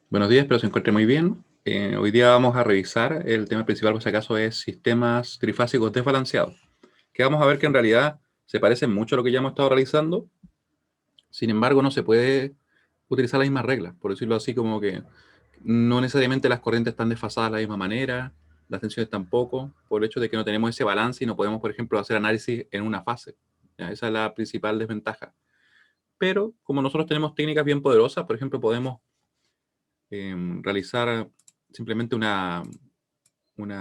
Buenos días, espero se encuentre muy bien. Hoy día vamos a revisar el tema principal, por si acaso, es sistemas trifásicos desbalanceados. Que vamos a ver que en realidad se parecen mucho a lo que ya hemos estado realizando. Sin embargo, no se puede utilizar las mismas reglas, por decirlo así, como que no necesariamente las corrientes están desfasadas de la misma manera, las tensiones tampoco, por el hecho de que no tenemos ese balance y no podemos, por ejemplo, hacer análisis en una fase. ¿Ya? Esa es la principal desventaja. Pero como nosotros tenemos técnicas bien poderosas, por ejemplo, podemos realizar simplemente una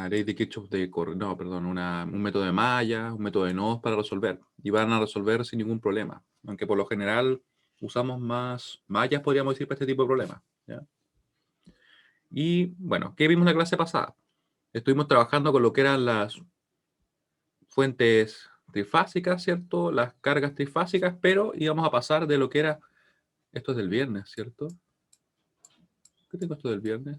ley de Kirchhoff no, perdón, un método de mallas, un método de nodos para resolver. Y van a resolver sin ningún problema. Aunque por lo general usamos más mallas, podríamos decir, para este tipo de problemas. ¿Ya? Y bueno, ¿qué vimos en la clase pasada? Estuvimos trabajando con lo que eran las fuentes trifásicas, ¿cierto? Las cargas trifásicas, pero íbamos a pasar de lo que era, esto es del viernes, ¿cierto? ¿Qué tengo esto del viernes?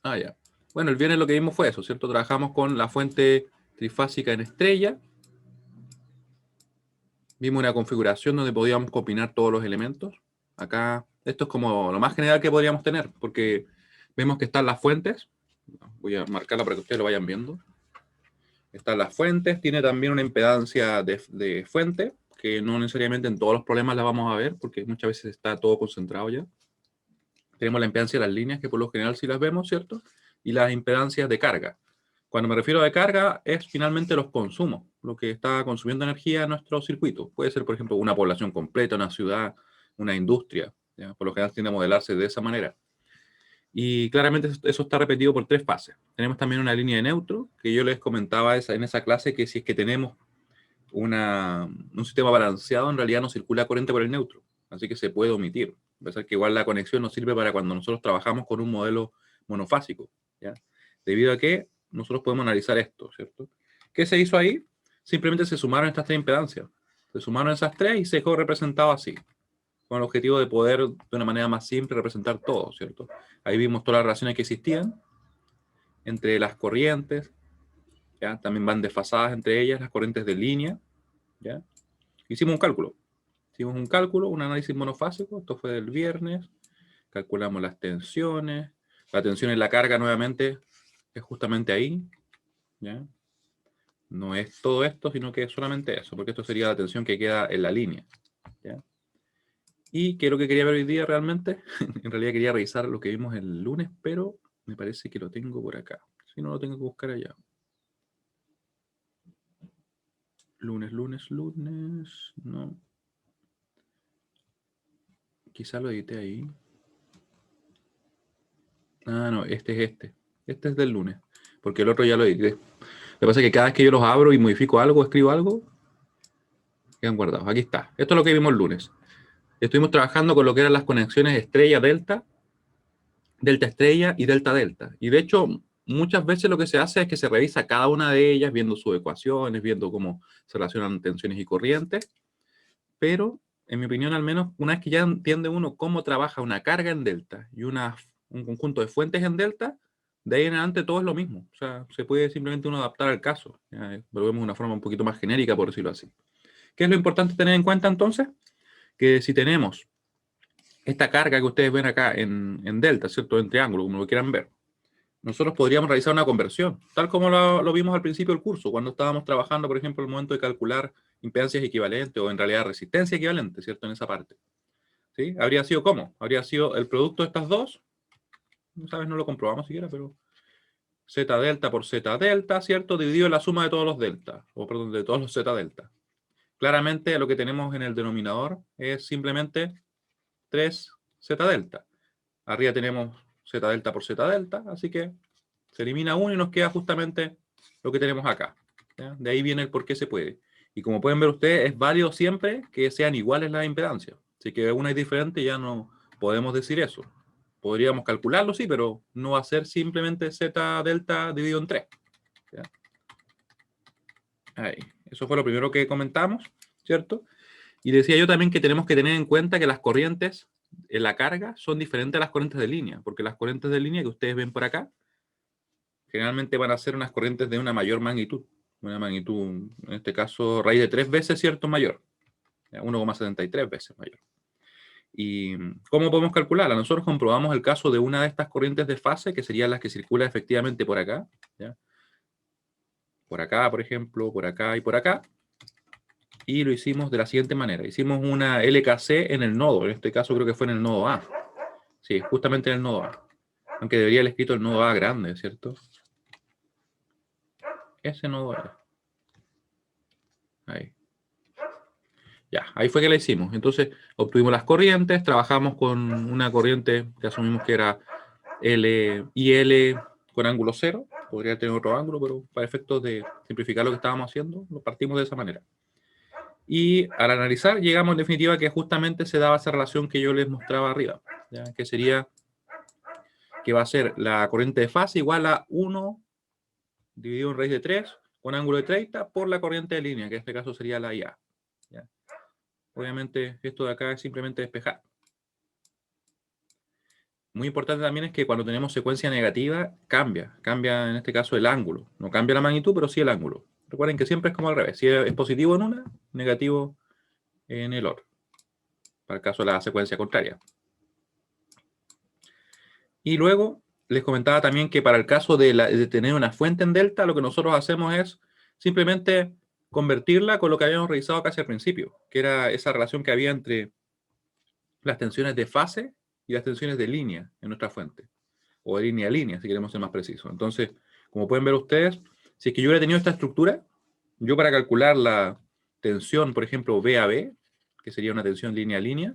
Ah, ya. Bueno, el viernes lo que vimos fue eso, ¿cierto? Trabajamos con la fuente trifásica en estrella. Vimos una configuración donde podíamos combinar todos los elementos. Acá, esto es como lo más general que podríamos tener, porque vemos que están las fuentes. Voy a marcarla para que ustedes lo vayan viendo. Están las fuentes, tiene también una impedancia de fuente, que no necesariamente en todos los problemas la vamos a ver, porque muchas veces está todo concentrado ya. Tenemos la impedancia de las líneas, que por lo general sí las vemos, ¿cierto? Y las impedancias de carga. Cuando me refiero a de carga, es finalmente los consumos, lo que está consumiendo energía en nuestro circuito. Puede ser, por ejemplo, una población completa, una ciudad, una industria. ¿Ya? Por lo general tiende a modelarse de esa manera. Y claramente eso está repetido por tres fases. Tenemos también una línea de neutro, que yo les comentaba en esa clase que si es que tenemos un sistema balanceado, en realidad no circula corriente por el neutro. Así que se puede omitir. A pesar que igual la conexión nos sirve para cuando nosotros trabajamos con un modelo monofásico. ¿Ya? Debido a que nosotros podemos analizar esto, ¿cierto? ¿Qué se hizo ahí? Simplemente se sumaron estas tres impedancias. Se sumaron esas tres y se dejó representado así, con el objetivo de poder, de una manera más simple, representar todo, ¿cierto? Ahí vimos todas las relaciones que existían entre las corrientes, ¿ya? También van desfasadas entre ellas las corrientes de línea, ¿ya? Hicimos un cálculo, un análisis monofásico, esto fue del viernes, calculamos las tensiones, la tensión en la carga nuevamente es justamente ahí, ¿ya? No es todo esto, sino que es solamente eso, porque esto sería la tensión que queda en la línea, ¿ya? Y que es lo que quería ver hoy día realmente, en realidad quería revisar lo que vimos el lunes, pero me parece que lo tengo por acá, si no lo tengo que buscar allá. Lunes, no. Quizá lo edité ahí. Ah, no, este es este. Este es del lunes, porque el otro ya lo edité. Lo que pasa es que cada vez que yo los abro y modifico algo, escribo algo, quedan guardados. Aquí está. Esto es lo que vimos el lunes. Estuvimos trabajando con lo que eran las conexiones estrella-delta, delta-estrella y delta-delta. Y de hecho, muchas veces lo que se hace es que se revisa cada una de ellas, viendo sus ecuaciones, viendo cómo se relacionan tensiones y corrientes. Pero, en mi opinión, al menos, una vez que ya entiende uno cómo trabaja una carga en delta y un conjunto de fuentes en delta, de ahí en adelante todo es lo mismo. O sea, se puede simplemente uno adaptar al caso. Lo vemos de una forma un poquito más genérica, por decirlo así. ¿Qué es lo importante tener en cuenta entonces? Que si tenemos esta carga que ustedes ven acá en delta, ¿cierto? En triángulo, como lo quieran ver, nosotros podríamos realizar una conversión, tal como lo vimos al principio del curso, cuando estábamos trabajando, por ejemplo, el momento de calcular impedancias equivalentes o en realidad resistencia equivalente, ¿cierto? En esa parte. ¿Sí? ¿Habría sido cómo? Habría sido el producto de estas dos, ¿sabes? No lo comprobamos siquiera, pero Z delta por Z delta, ¿cierto? Dividido en la suma de todos los delta, o perdón, de todos los Z delta. Claramente lo que tenemos en el denominador es simplemente 3 Z delta. Arriba tenemos Z delta por Z delta, así que se elimina uno y nos queda justamente lo que tenemos acá. ¿Ya? De ahí viene el por qué se puede. Y como pueden ver ustedes, es válido siempre que sean iguales las impedancias. Si que una es diferente, ya no podemos decir eso. Podríamos calcularlo, sí, pero no va a ser simplemente Z delta dividido en 3. ¿Ya? Ahí. Eso fue lo primero que comentamos, ¿cierto? Y decía yo también que tenemos que tener en cuenta que las corrientes en la carga son diferentes a las corrientes de línea, porque las corrientes de línea que ustedes ven por acá, generalmente van a ser unas corrientes de una mayor magnitud. Una magnitud, en este caso, raíz de 3 veces, ¿cierto? Mayor. 1,73 veces mayor. ¿Y cómo podemos calcularla? Nosotros comprobamos el caso de una de estas corrientes de fase, que serían las que circula efectivamente por acá, ¿ya? Por acá, por ejemplo, por acá y por acá. Y lo hicimos de la siguiente manera. Hicimos una LKC en el nodo. En este caso creo que fue en el nodo A. Sí, justamente en el nodo A. Aunque debería haber escrito el nodo A grande, ¿cierto? Ese nodo A. Ahí. Ya, ahí fue que la hicimos. Entonces, obtuvimos las corrientes, trabajamos con una corriente que asumimos que era IL con ángulo 0. Podría tener otro ángulo, pero para efectos de simplificar lo que estábamos haciendo, lo partimos de esa manera. Y al analizar, llegamos en definitiva que justamente se daba esa relación que yo les mostraba arriba, ¿ya? Que sería que va a ser la corriente de fase igual a 1 dividido en raíz de 3 con ángulo de 30 por la corriente de línea, que en este caso sería la IA. ¿Ya? Obviamente esto de acá es simplemente despejar. Muy importante también es que cuando tenemos secuencia negativa, cambia en este caso el ángulo. No cambia la magnitud, pero sí el ángulo. Recuerden que siempre es como al revés. Si es positivo en una, negativo en el otro. Para el caso de la secuencia contraria. Y luego les comentaba también que para el caso de tener una fuente en delta, lo que nosotros hacemos es simplemente convertirla con lo que habíamos revisado casi al principio, que era esa relación que había entre las tensiones de fase y las tensiones de línea en nuestra fuente. O de línea a línea, si queremos ser más precisos. Entonces, como pueden ver ustedes, si es que yo hubiera tenido esta estructura, yo para calcular la tensión, por ejemplo, B a B, que sería una tensión línea a línea,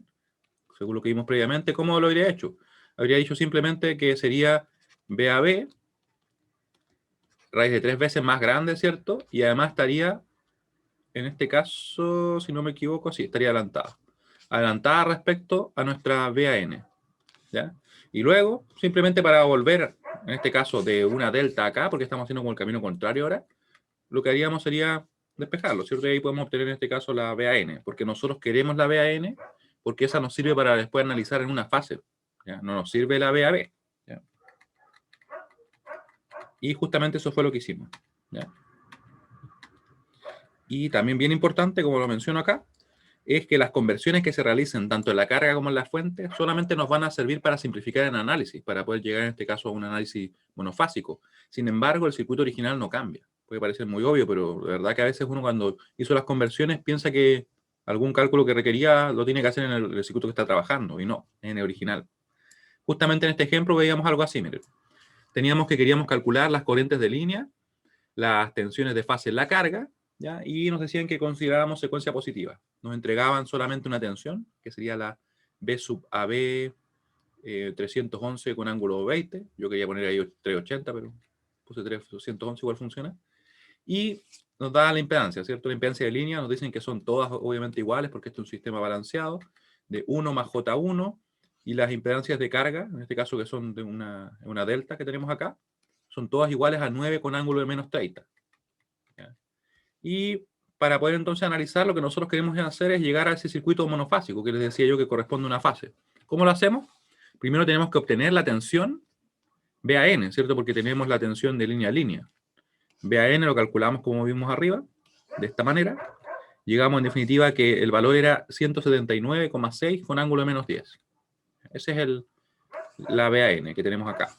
según lo que vimos previamente, ¿cómo lo habría hecho? Habría dicho simplemente que sería B a B, raíz de 3 veces más grande, ¿cierto? Y además estaría, en este caso, si no me equivoco, sí, estaría adelantada. Adelantada respecto a nuestra B a N, ¿ya? Y luego, simplemente para volver, en este caso, de una delta acá, porque estamos haciendo como el camino contrario ahora, lo que haríamos sería despejarlo, ¿cierto? Y ahí podemos obtener en este caso la BAN, porque nosotros queremos la BAN, porque esa nos sirve para después analizar en una fase, ¿ya? No nos sirve la BAB, ¿ya? Y justamente eso fue lo que hicimos, ¿ya? Y también bien importante, como lo menciono acá, es que las conversiones que se realicen tanto en la carga como en la fuente solamente nos van a servir para simplificar el análisis, para poder llegar en este caso a un análisis monofásico. Sin embargo, el circuito original no cambia. Puede parecer muy obvio, pero de verdad que a veces uno cuando hizo las conversiones piensa que algún cálculo que requería lo tiene que hacer en el circuito que está trabajando, y no, en el original. Justamente en este ejemplo veíamos algo así, miren. Teníamos que queríamos calcular las corrientes de línea, las tensiones de fase en la carga, ¿ya? Y nos decían que considerábamos secuencia positiva. Nos entregaban solamente una tensión, que sería la B sub AB 311 con ángulo 20. Yo quería poner ahí 380, pero puse 311, igual funciona. Y nos da la impedancia, ¿cierto? La impedancia de línea, nos dicen que son todas obviamente iguales, porque este es un sistema balanceado, de 1 más J1, y las impedancias de carga, en este caso que son de una delta que tenemos acá, son todas iguales a 9 con ángulo de menos 30. ¿Ya? Y para poder entonces analizar, lo que nosotros queremos hacer es llegar a ese circuito monofásico que les decía yo que corresponde a una fase. ¿Cómo lo hacemos? Primero tenemos que obtener la tensión BAN, ¿cierto? Porque tenemos la tensión de línea a línea. BAN lo calculamos como vimos arriba, de esta manera. Llegamos en definitiva a que el valor era 179,6 con ángulo de menos 10. Esa es la BAN que tenemos acá.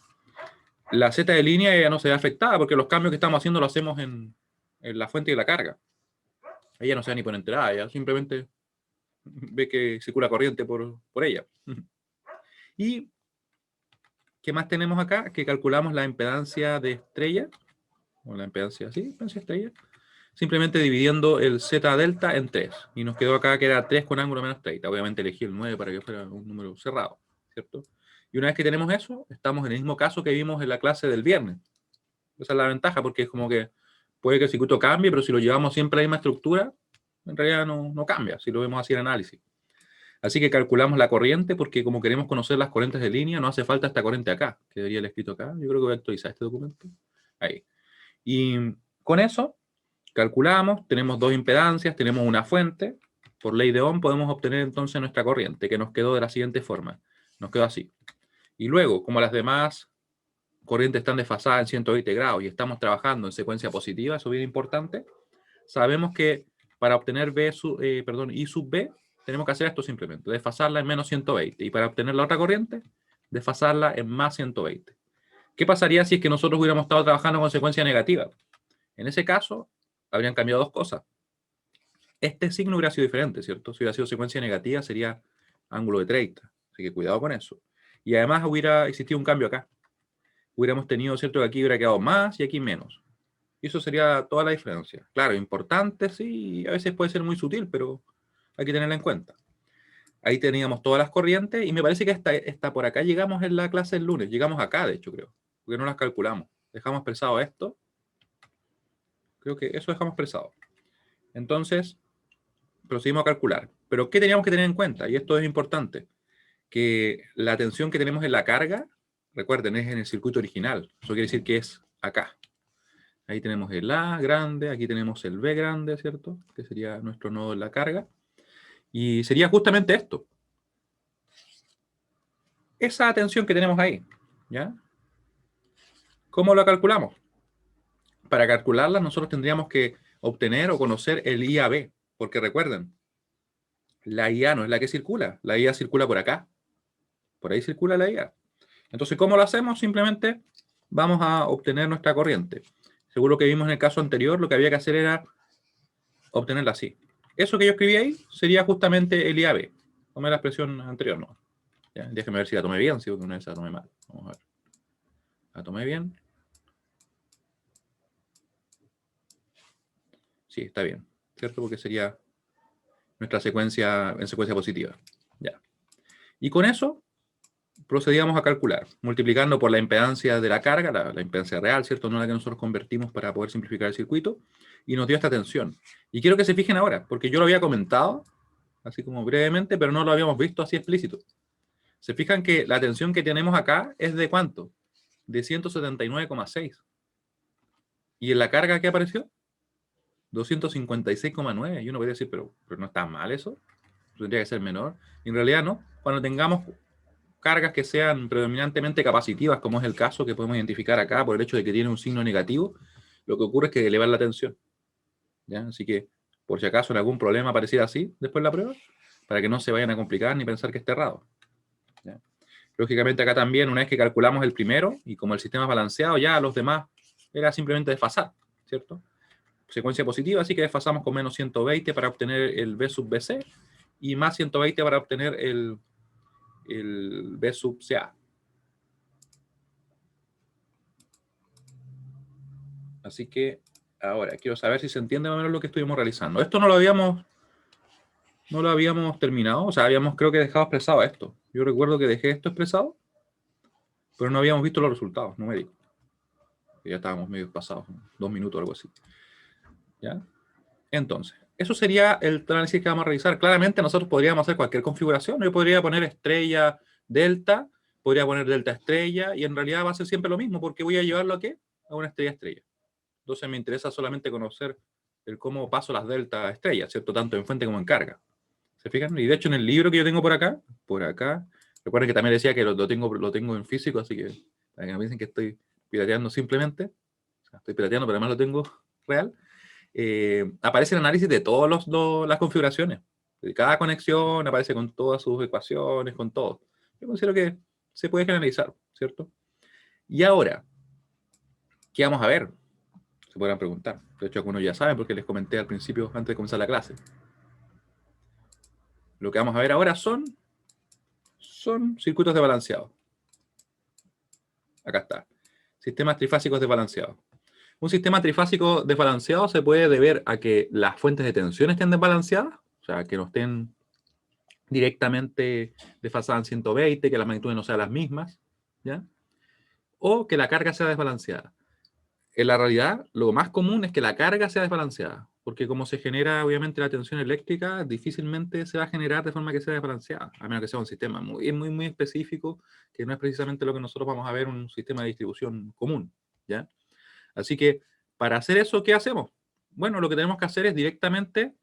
La Z de línea ya no se ve afectada porque los cambios que estamos haciendo lo hacemos en la fuente y la carga. Ella no se da ni por enterada, ella simplemente ve que circula corriente por ella. ¿Y qué más tenemos acá? Que calculamos la impedancia de estrella, o la impedancia, sí, impedancia estrella, simplemente dividiendo el Z delta en 3. Y nos quedó acá que era 3 con ángulo menos 30. Obviamente elegí el 9 para que fuera un número cerrado, ¿cierto? Y una vez que tenemos eso, estamos en el mismo caso que vimos en la clase del viernes. Esa es la ventaja, porque es como que puede que el circuito cambie, pero si lo llevamos siempre a la misma estructura, en realidad no cambia, si lo vemos así en análisis. Así que calculamos la corriente, porque como queremos conocer las corrientes de línea, no hace falta esta corriente acá, que debería haber escrito acá. Yo creo que voy a actualizar este documento. Ahí. Y con eso, calculamos, tenemos dos impedancias, tenemos una fuente. Por ley de Ohm podemos obtener entonces nuestra corriente, que nos quedó de la siguiente forma. Nos quedó así. Y luego, como las demás corrientes están desfasadas en 120 grados y estamos trabajando en secuencia positiva, eso es bien importante, sabemos que para obtener I sub B, tenemos que hacer esto simplemente, desfasarla en menos 120. Y para obtener la otra corriente, desfasarla en más 120. ¿Qué pasaría si es que nosotros hubiéramos estado trabajando con secuencia negativa? En ese caso, habrían cambiado dos cosas. Este signo hubiera sido diferente, ¿cierto? Si hubiera sido secuencia negativa, sería ángulo de 30. Así que cuidado con eso. Y además hubiera existido un cambio acá. Hubiéramos tenido, ¿cierto?, que aquí hubiera quedado más y aquí menos. Y eso sería toda la diferencia. Claro, importante, sí, a veces puede ser muy sutil, pero hay que tenerla en cuenta. Ahí teníamos todas las corrientes y me parece que hasta por acá llegamos en la clase del lunes. Llegamos acá, de hecho, creo. Porque no las calculamos. Dejamos expresado esto. Creo que eso dejamos expresado. Entonces, procedimos a calcular. Pero, ¿qué teníamos que tener en cuenta? Y esto es importante. Que la tensión que tenemos en la carga, recuerden, es en el circuito original. Eso quiere decir que es acá. Ahí tenemos el A grande, aquí tenemos el B grande, ¿cierto? Que sería nuestro nodo en la carga. Y sería justamente esto. Esa tensión que tenemos ahí, ¿ya? ¿Cómo la calculamos? Para calcularla nosotros tendríamos que obtener o conocer el IAB, porque recuerden, la IA no es la que circula, la IA circula por acá. Por ahí circula la IA. Entonces, ¿cómo lo hacemos? Simplemente vamos a obtener nuestra corriente. Según lo que vimos en el caso anterior, lo que había que hacer era obtenerla así. Eso que yo escribí ahí sería justamente el IAB. Tomé la expresión anterior, ¿no? Ya, déjeme ver si la tomé bien, si una vez la tomé mal. Vamos a ver. ¿La tomé bien? Sí, está bien. ¿Cierto? Porque sería nuestra secuencia en secuencia positiva. Ya. Y con eso procedíamos a calcular, multiplicando por la impedancia de la carga, la impedancia real, ¿cierto? No la que nosotros convertimos para poder simplificar el circuito, y nos dio esta tensión. Y quiero que se fijen ahora, porque yo lo había comentado, así como brevemente, pero no lo habíamos visto así explícito. Se fijan que la tensión que tenemos acá es de ¿cuánto? De 179,6. ¿Y en la carga qué apareció? 256,9. Y uno podría decir, pero no está mal eso. Tendría que ser menor. Y en realidad no. Cuando tengamos cargas que sean predominantemente capacitivas, como es el caso que podemos identificar acá por el hecho de que tiene un signo negativo, lo que ocurre es que elevar la tensión. ¿Ya? Así que, por si acaso en algún problema apareciera así después de la prueba, para que no se vayan a complicar ni pensar que esté errado. ¿Ya? Lógicamente acá también, una vez que calculamos el primero, y como el sistema es balanceado, ya los demás era simplemente desfasar, ¿cierto? Secuencia positiva, así que desfasamos con menos 120 para obtener el B sub BC, y más 120 para obtener el B sub CA. Así que ahora quiero saber si se entiende más o menos lo que estuvimos realizando. Esto no lo habíamos terminado, o sea, habíamos creo que dejado expresado esto. Yo recuerdo que dejé esto expresado, pero no habíamos visto los resultados numéricos. Ya estábamos medio pasados, 2 minutos o algo así. ¿Ya? Entonces, eso sería el análisis que vamos a realizar. Claramente nosotros podríamos hacer cualquier configuración. Yo podría poner estrella delta, podría poner delta estrella, y en realidad va a ser siempre lo mismo, porque voy a llevarlo a ¿qué? A una estrella estrella. Entonces me interesa solamente conocer el cómo paso las delta estrellas, ¿cierto? Tanto en fuente como en carga. ¿Se fijan? Y de hecho en el libro que yo tengo por acá, recuerden que también decía que lo tengo en físico, así que para que no piensen que estoy pirateando simplemente, o sea, estoy pirateando, pero además lo tengo real. Aparece el análisis de todas las configuraciones. De cada conexión aparece con todas sus ecuaciones, con todo. Yo considero que se puede generalizar, ¿cierto? Y ahora, ¿qué vamos a ver? Se podrán preguntar. De hecho, algunos ya saben porque les comenté al principio, antes de comenzar la clase. Lo que vamos a ver ahora son circuitos desbalanceados. Acá está. Sistemas trifásicos desbalanceados. Un sistema trifásico desbalanceado se puede deber a que las fuentes de tensión estén desbalanceadas, o sea, que no estén directamente desfasadas en 120, que las magnitudes no sean las mismas, ¿ya? O que la carga sea desbalanceada. En la realidad, lo más común es que la carga sea desbalanceada, porque como se genera obviamente la tensión eléctrica, difícilmente se va a generar de forma que sea desbalanceada, a menos que sea un sistema muy específico, que no es precisamente lo que nosotros vamos a ver en un sistema de distribución común, ¿ya? Así que, para hacer eso, ¿qué hacemos? Bueno, lo que tenemos que hacer es directamente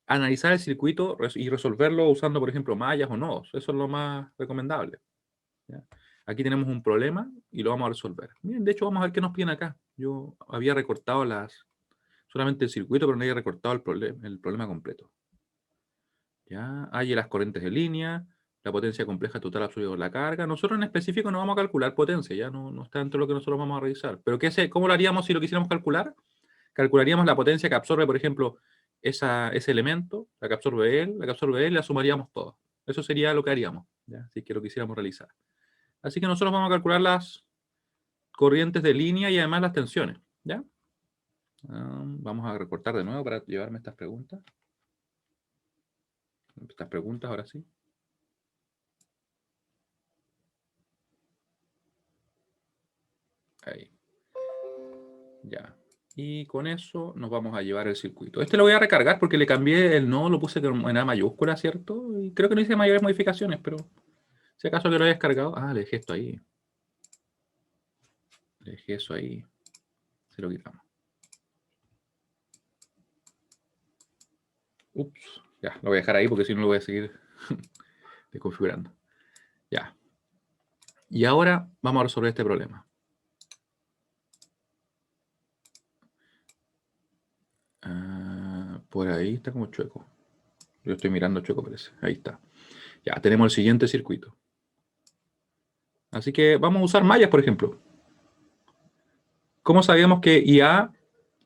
analizar el circuito y resolverlo usando, por ejemplo, mallas o nodos. Eso es lo más recomendable, ¿ya? Aquí tenemos un problema y lo vamos a resolver. Miren, de hecho, vamos a ver qué nos piden acá. Yo había recortado solamente el circuito, pero no había recortado el problema completo. ¿Ya? Hay las corrientes de línea, la potencia compleja total absoluta de la carga. Nosotros en específico no vamos a calcular potencia, ya no está dentro de lo que nosotros vamos a revisar. Pero ¿cómo lo haríamos si lo quisiéramos calcular? Calcularíamos la potencia que absorbe, por ejemplo, ese elemento, la que absorbe él, la sumaríamos todas. Eso sería lo que haríamos, ¿ya? Si es que lo quisiéramos realizar. Así que nosotros vamos a calcular las corrientes de línea y además las tensiones, ¿ya? Vamos a recortar de nuevo para llevarme estas preguntas. Estas preguntas, ahora sí. Ahí. Ya. Y con eso nos vamos a llevar el circuito. Este lo voy a recargar porque le cambié el no, lo puse en A mayúscula, ¿cierto? Y creo que no hice mayores modificaciones, pero si acaso que lo hayas cargado. Ah, le dejé esto ahí. Le dejé eso ahí. Se lo quitamos. Ups. Ya, lo voy a dejar ahí porque si no lo voy a seguir desconfigurando. Ya. Y ahora vamos a resolver este problema. Por ahí está como chueco. Yo estoy mirando chueco, parece. Ahí está. Ya, tenemos el siguiente circuito. Así que vamos a usar mallas, por ejemplo. ¿Cómo sabíamos que IA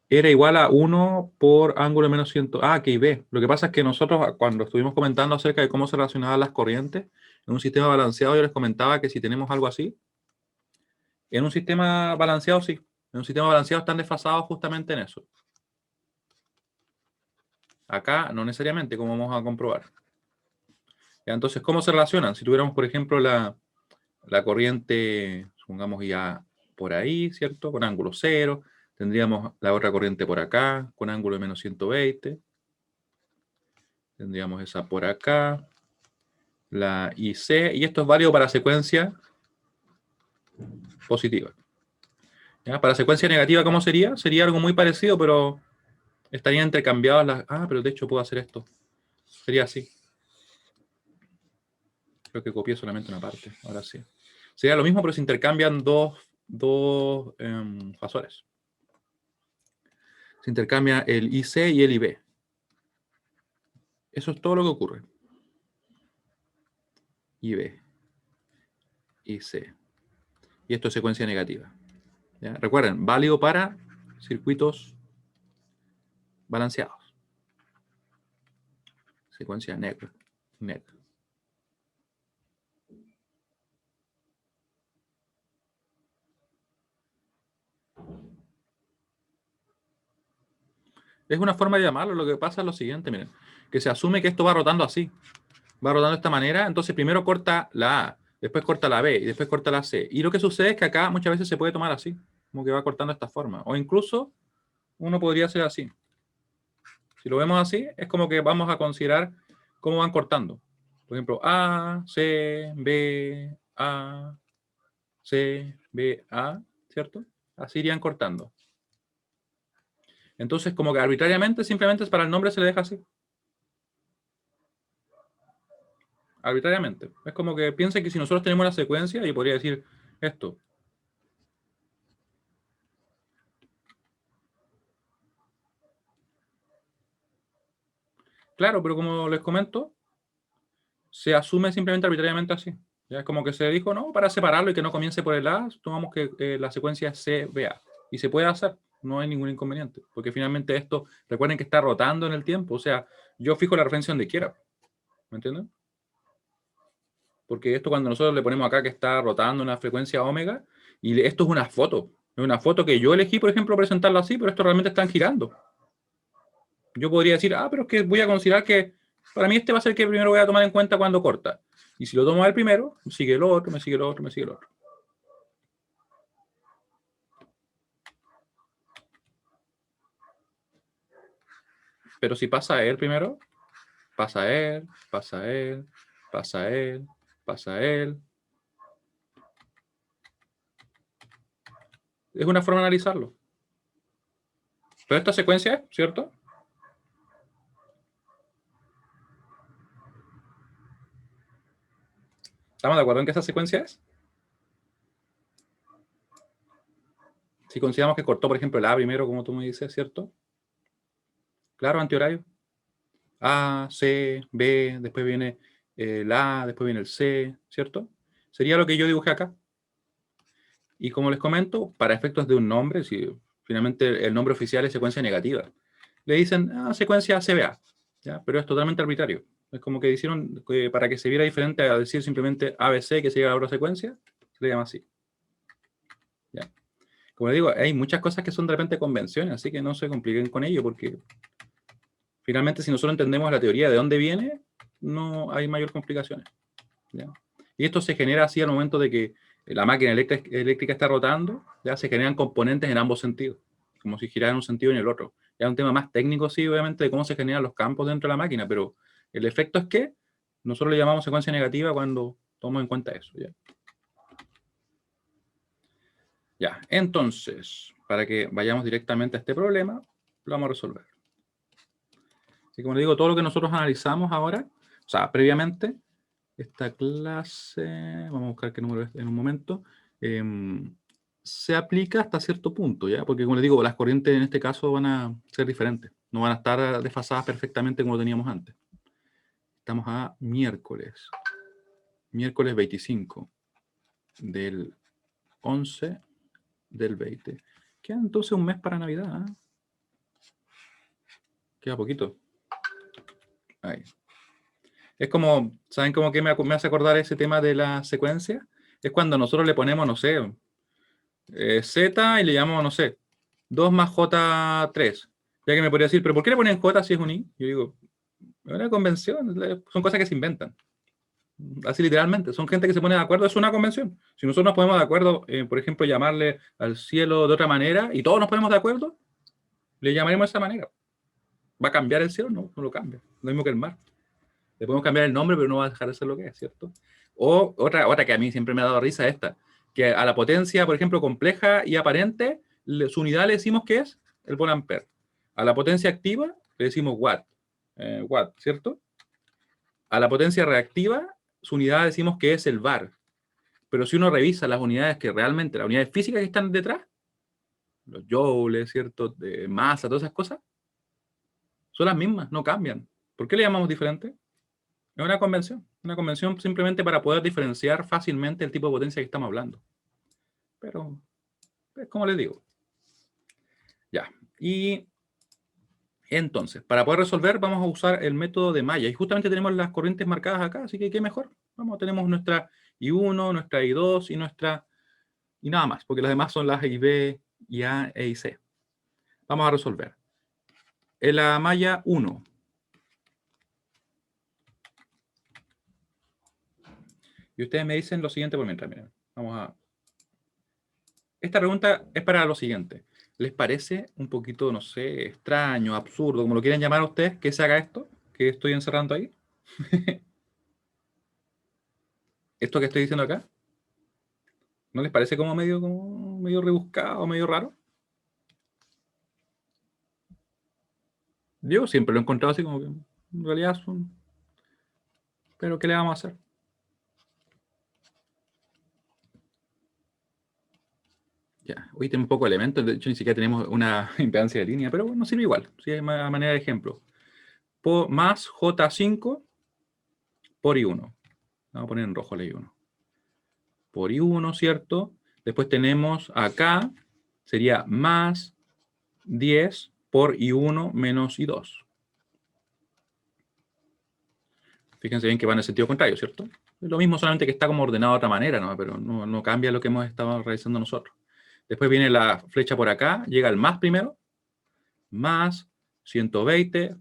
era igual a 1 por ángulo menos 100? Que B. Lo que pasa es que nosotros, cuando estuvimos comentando acerca de cómo se relacionaban las corrientes, en un sistema balanceado yo les comentaba que si tenemos algo así, en un sistema balanceado sí. En un sistema balanceado están desfasados justamente en eso. Acá no necesariamente, como vamos a comprobar. Ya, entonces, ¿cómo se relacionan? Si tuviéramos, por ejemplo, la corriente, supongamos ya por ahí, ¿cierto? Con ángulo 0. Tendríamos la otra corriente por acá, con ángulo de menos 120. Tendríamos esa por acá, la IC, y esto es válido para secuencia positiva. ¿Ya? Para secuencia negativa, ¿cómo sería? Sería algo muy parecido, pero estarían intercambiadas las... pero de hecho puedo hacer esto. Sería así. Creo que copié solamente una parte, ahora sí. Sería lo mismo, pero se intercambian dos fasores. Se intercambia el IC y el IB. Eso es todo lo que ocurre. IB, IC. Y esto es secuencia negativa. ¿Ya? Recuerden, válido para circuitos balanceados. Secuencia neg. Es una forma de llamarlo. Lo que pasa es lo siguiente, miren, que se asume que esto va rotando así. Va rotando de esta manera, entonces primero corta la A, después corta la B y después corta la C. Y lo que sucede es que acá muchas veces se puede tomar así, como que va cortando de esta forma. O incluso uno podría hacer así. Si lo vemos así, es como que vamos a considerar cómo van cortando. Por ejemplo, A, C, B, A, C, B, A, ¿cierto? Así irían cortando. Entonces, como que arbitrariamente, simplemente para el nombre se le deja así. Arbitrariamente. Es como que piensen que si nosotros tenemos la secuencia, y podría decir esto. Claro, pero como les comento, se asume simplemente arbitrariamente así. Ya es como que se dijo, no, para separarlo y que no comience por el A, tomamos que la secuencia es CBA. Y se puede hacer, no hay ningún inconveniente. Porque finalmente esto, recuerden que está rotando en el tiempo. O sea, yo fijo la referencia donde quiera. ¿Me entienden? Porque esto cuando nosotros le ponemos acá que está rotando una frecuencia omega, y esto es una foto. Es una foto que yo elegí, por ejemplo, presentarlo así, pero esto realmente están girando. Yo podría decir, pero es que voy a considerar que para mí este va a ser el que primero voy a tomar en cuenta cuando corta. Y si lo tomo al primero, me sigue el otro, me sigue el otro, me sigue el otro. Pero si pasa él primero, pasa él, pasa él, pasa él, pasa él. Es una forma de analizarlo. Pero esta secuencia, ¿cierto? ¿Estamos de acuerdo en que esa secuencia es? Si consideramos que cortó, por ejemplo, el A primero, como tú me dices, ¿cierto? Claro, antihorario. A, C, B, después viene el A, después viene el C, ¿cierto? Sería lo que yo dibujé acá. Y como les comento, para efectos de un nombre, si finalmente el nombre oficial es secuencia negativa, le dicen secuencia CBA, ¿ya? Pero es totalmente arbitrario. Es como que hicieron, para que se viera diferente a decir simplemente ABC, que sería la otra secuencia, se le llama así. ¿Ya? Como les digo, hay muchas cosas que son de repente convenciones, así que no se compliquen con ello, porque finalmente si nosotros entendemos la teoría de dónde viene, no hay mayor complicaciones. ¿Ya? Y esto se genera así al momento de que la máquina eléctrica está rotando, ya se generan componentes en ambos sentidos, como si girara en un sentido y en el otro. Ya es un tema más técnico, sí, obviamente, de cómo se generan los campos dentro de la máquina, pero el efecto es que nosotros le llamamos secuencia negativa cuando tomamos en cuenta eso. Ya, entonces, para que vayamos directamente a este problema, lo vamos a resolver. Así que, como les digo, todo lo que nosotros analizamos ahora, o sea, previamente, esta clase, vamos a buscar qué número es en un momento, se aplica hasta cierto punto, ¿ya? Porque, como les digo, las corrientes en este caso van a ser diferentes, no van a estar desfasadas perfectamente como lo teníamos antes. Estamos a miércoles 25 del 11 del 20. Queda entonces un mes para Navidad, ¿eh? Queda poquito. Ahí. Es como, ¿saben cómo que me hace acordar ese tema de la secuencia? Es cuando nosotros le ponemos, no sé, Z y le llamamos, no sé, 2 más J3. Ya que me podría decir, ¿pero por qué le ponen J si es un I? Yo digo, es una convención, son cosas que se inventan. Así literalmente, son gente que se pone de acuerdo, es una convención. Si nosotros nos ponemos de acuerdo, por ejemplo, llamarle al cielo de otra manera y todos nos ponemos de acuerdo, le llamaremos de esa manera. ¿Va a cambiar el cielo? No, no lo cambia. Lo mismo que el mar. Le podemos cambiar el nombre, pero no va a dejar de ser lo que es, ¿cierto? O otra que a mí siempre me ha dado risa esta, que a la potencia, por ejemplo, compleja y aparente, su unidad le decimos que es el volampere. A la potencia activa le decimos watt, ¿cierto? A la potencia reactiva, su unidad decimos que es el var. Pero si uno revisa las unidades que realmente, las unidades físicas que están detrás, los joules, ¿cierto? De masa, todas esas cosas, son las mismas, no cambian. ¿Por qué le llamamos diferente? Es una convención simplemente para poder diferenciar fácilmente el tipo de potencia que estamos hablando. Pero, como les digo. Ya, y entonces, para poder resolver vamos a usar el método de malla. Y justamente tenemos las corrientes marcadas acá, así que qué mejor. Tenemos nuestra I1, nuestra I2 y nuestra... y nada más, porque las demás son las IB, IA e IC. Vamos a resolver. En la malla 1, y ustedes me dicen lo siguiente por mientras, miren. Vamos a... Esta pregunta es para lo siguiente. ¿Les parece un poquito, no sé, extraño, absurdo, como lo quieran llamar a ustedes, que se haga esto? Que estoy encerrando ahí. ¿Esto que estoy diciendo acá? ¿No les parece como medio rebuscado, medio raro? Yo siempre lo he encontrado así como que en realidad son... Pero ¿qué le vamos a hacer? Ya, hoy tenemos un poco de elementos, de hecho ni siquiera tenemos una impedancia de línea, pero bueno, sirve igual, si hay manera de ejemplo. Más J5 por I1. Vamos a poner en rojo la I1. Por I1, ¿cierto? Después tenemos acá, sería más 10 por I1 menos I2. Fíjense bien que va en el sentido contrario, ¿cierto? Es lo mismo, solamente que está como ordenado de otra manera, ¿no? Pero no cambia lo que hemos estado realizando nosotros. Después viene la flecha por acá, llega el más primero, más 120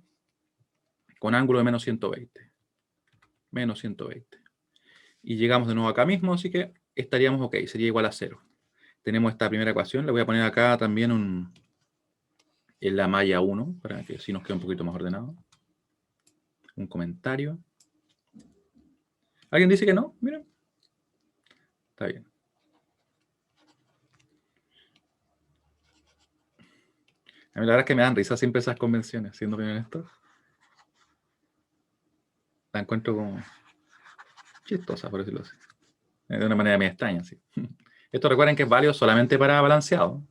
con ángulo de menos 120. Menos 120. Y llegamos de nuevo acá mismo, así que estaríamos ok, sería igual a 0. Tenemos esta primera ecuación, le voy a poner acá también en la malla 1, para que así nos quede un poquito más ordenado. Un comentario. ¿Alguien dice que no? Miren. Está bien. A mí la verdad es que me dan risa siempre esas convenciones, siendo bien honesto. La encuentro como chistosa, por decirlo así. De una manera muy extraña, sí. Esto recuerden que es válido solamente para balanceado.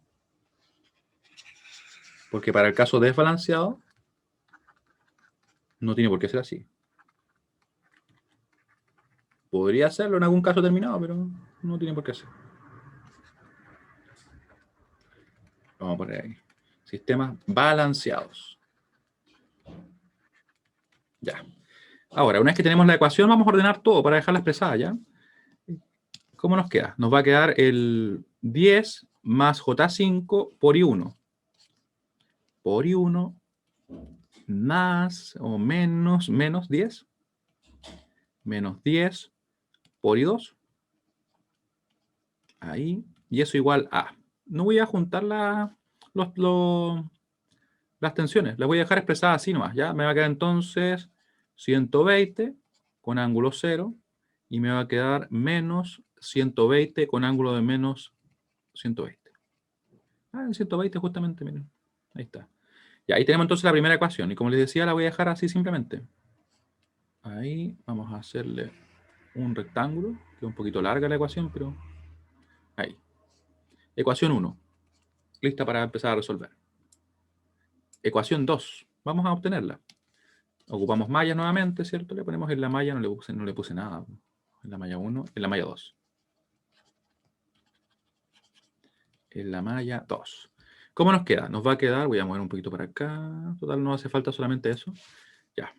Porque para el caso desbalanceado, No tiene por qué ser así. Podría hacerlo en algún caso determinado, pero no tiene por qué ser. Vamos a poner ahí. Sistemas balanceados. Ya. Ahora, una vez que tenemos la ecuación, vamos a ordenar todo para dejarla expresada, ¿ya? ¿Cómo nos queda? Nos va a quedar el 10 más J5 por I1. Por I1 más o menos 10. Menos 10 por I2. Ahí. Y eso igual a. No voy a juntar las tensiones. Las voy a dejar expresadas así nomás, ¿ya? Me va a quedar entonces 120 con ángulo 0 y me va a quedar menos 120 con ángulo de menos 120. El 120 justamente, miren. Ahí está. Y ahí tenemos entonces la primera ecuación. Y como les decía, la voy a dejar así simplemente. Ahí vamos a hacerle un rectángulo, que es un poquito larga la ecuación, pero ahí. Ecuación 1. Lista para empezar a resolver. Ecuación 2. Vamos a obtenerla. Ocupamos malla nuevamente, ¿cierto? Le ponemos en la malla, no le puse nada. En la malla 1, en la malla 2. En la malla 2. ¿Cómo nos queda? Nos va a quedar, voy a mover un poquito para acá. Total, no hace falta solamente eso. Ya.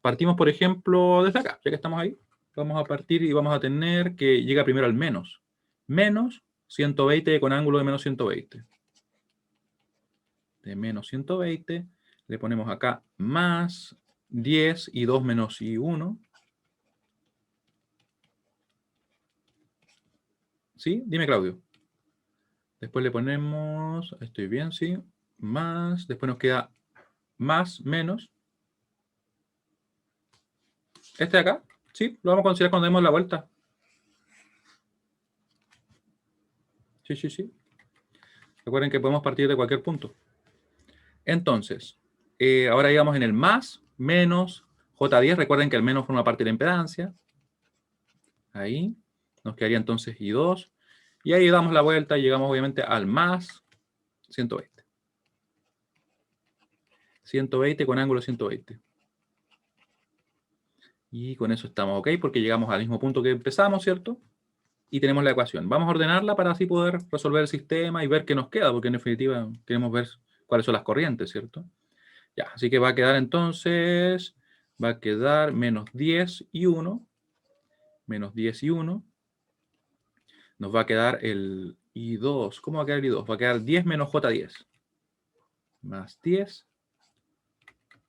Partimos, por ejemplo, desde acá, ya que estamos ahí. Vamos a partir y vamos a tener que llega primero al menos. Menos 120 con ángulo de menos 120. De menos 120, le ponemos acá más 10 y 2 menos I1. ¿Sí? Dime, Claudio. Después le ponemos, estoy bien, sí, más, después nos queda más, menos. Este de acá, sí, lo vamos a considerar cuando demos la vuelta. Sí, sí, sí. Recuerden que podemos partir de cualquier punto. Entonces, ahora llegamos en el más, menos, J10. Recuerden que el menos forma parte de la impedancia. Ahí. Nos quedaría entonces I2. Y ahí damos la vuelta y llegamos obviamente al más 120. 120 con ángulo 120. Y con eso estamos ok, porque llegamos al mismo punto que empezamos, ¿cierto? Y tenemos la ecuación. Vamos a ordenarla para así poder resolver el sistema y ver qué nos queda, porque en definitiva queremos ver cuáles son las corrientes, ¿cierto? Ya, así que va a quedar entonces, va a quedar menos 10 y 1, menos 10 y 1. Nos va a quedar el I2. ¿Cómo va a quedar el I2? Va a quedar 10 menos J10. Más 10.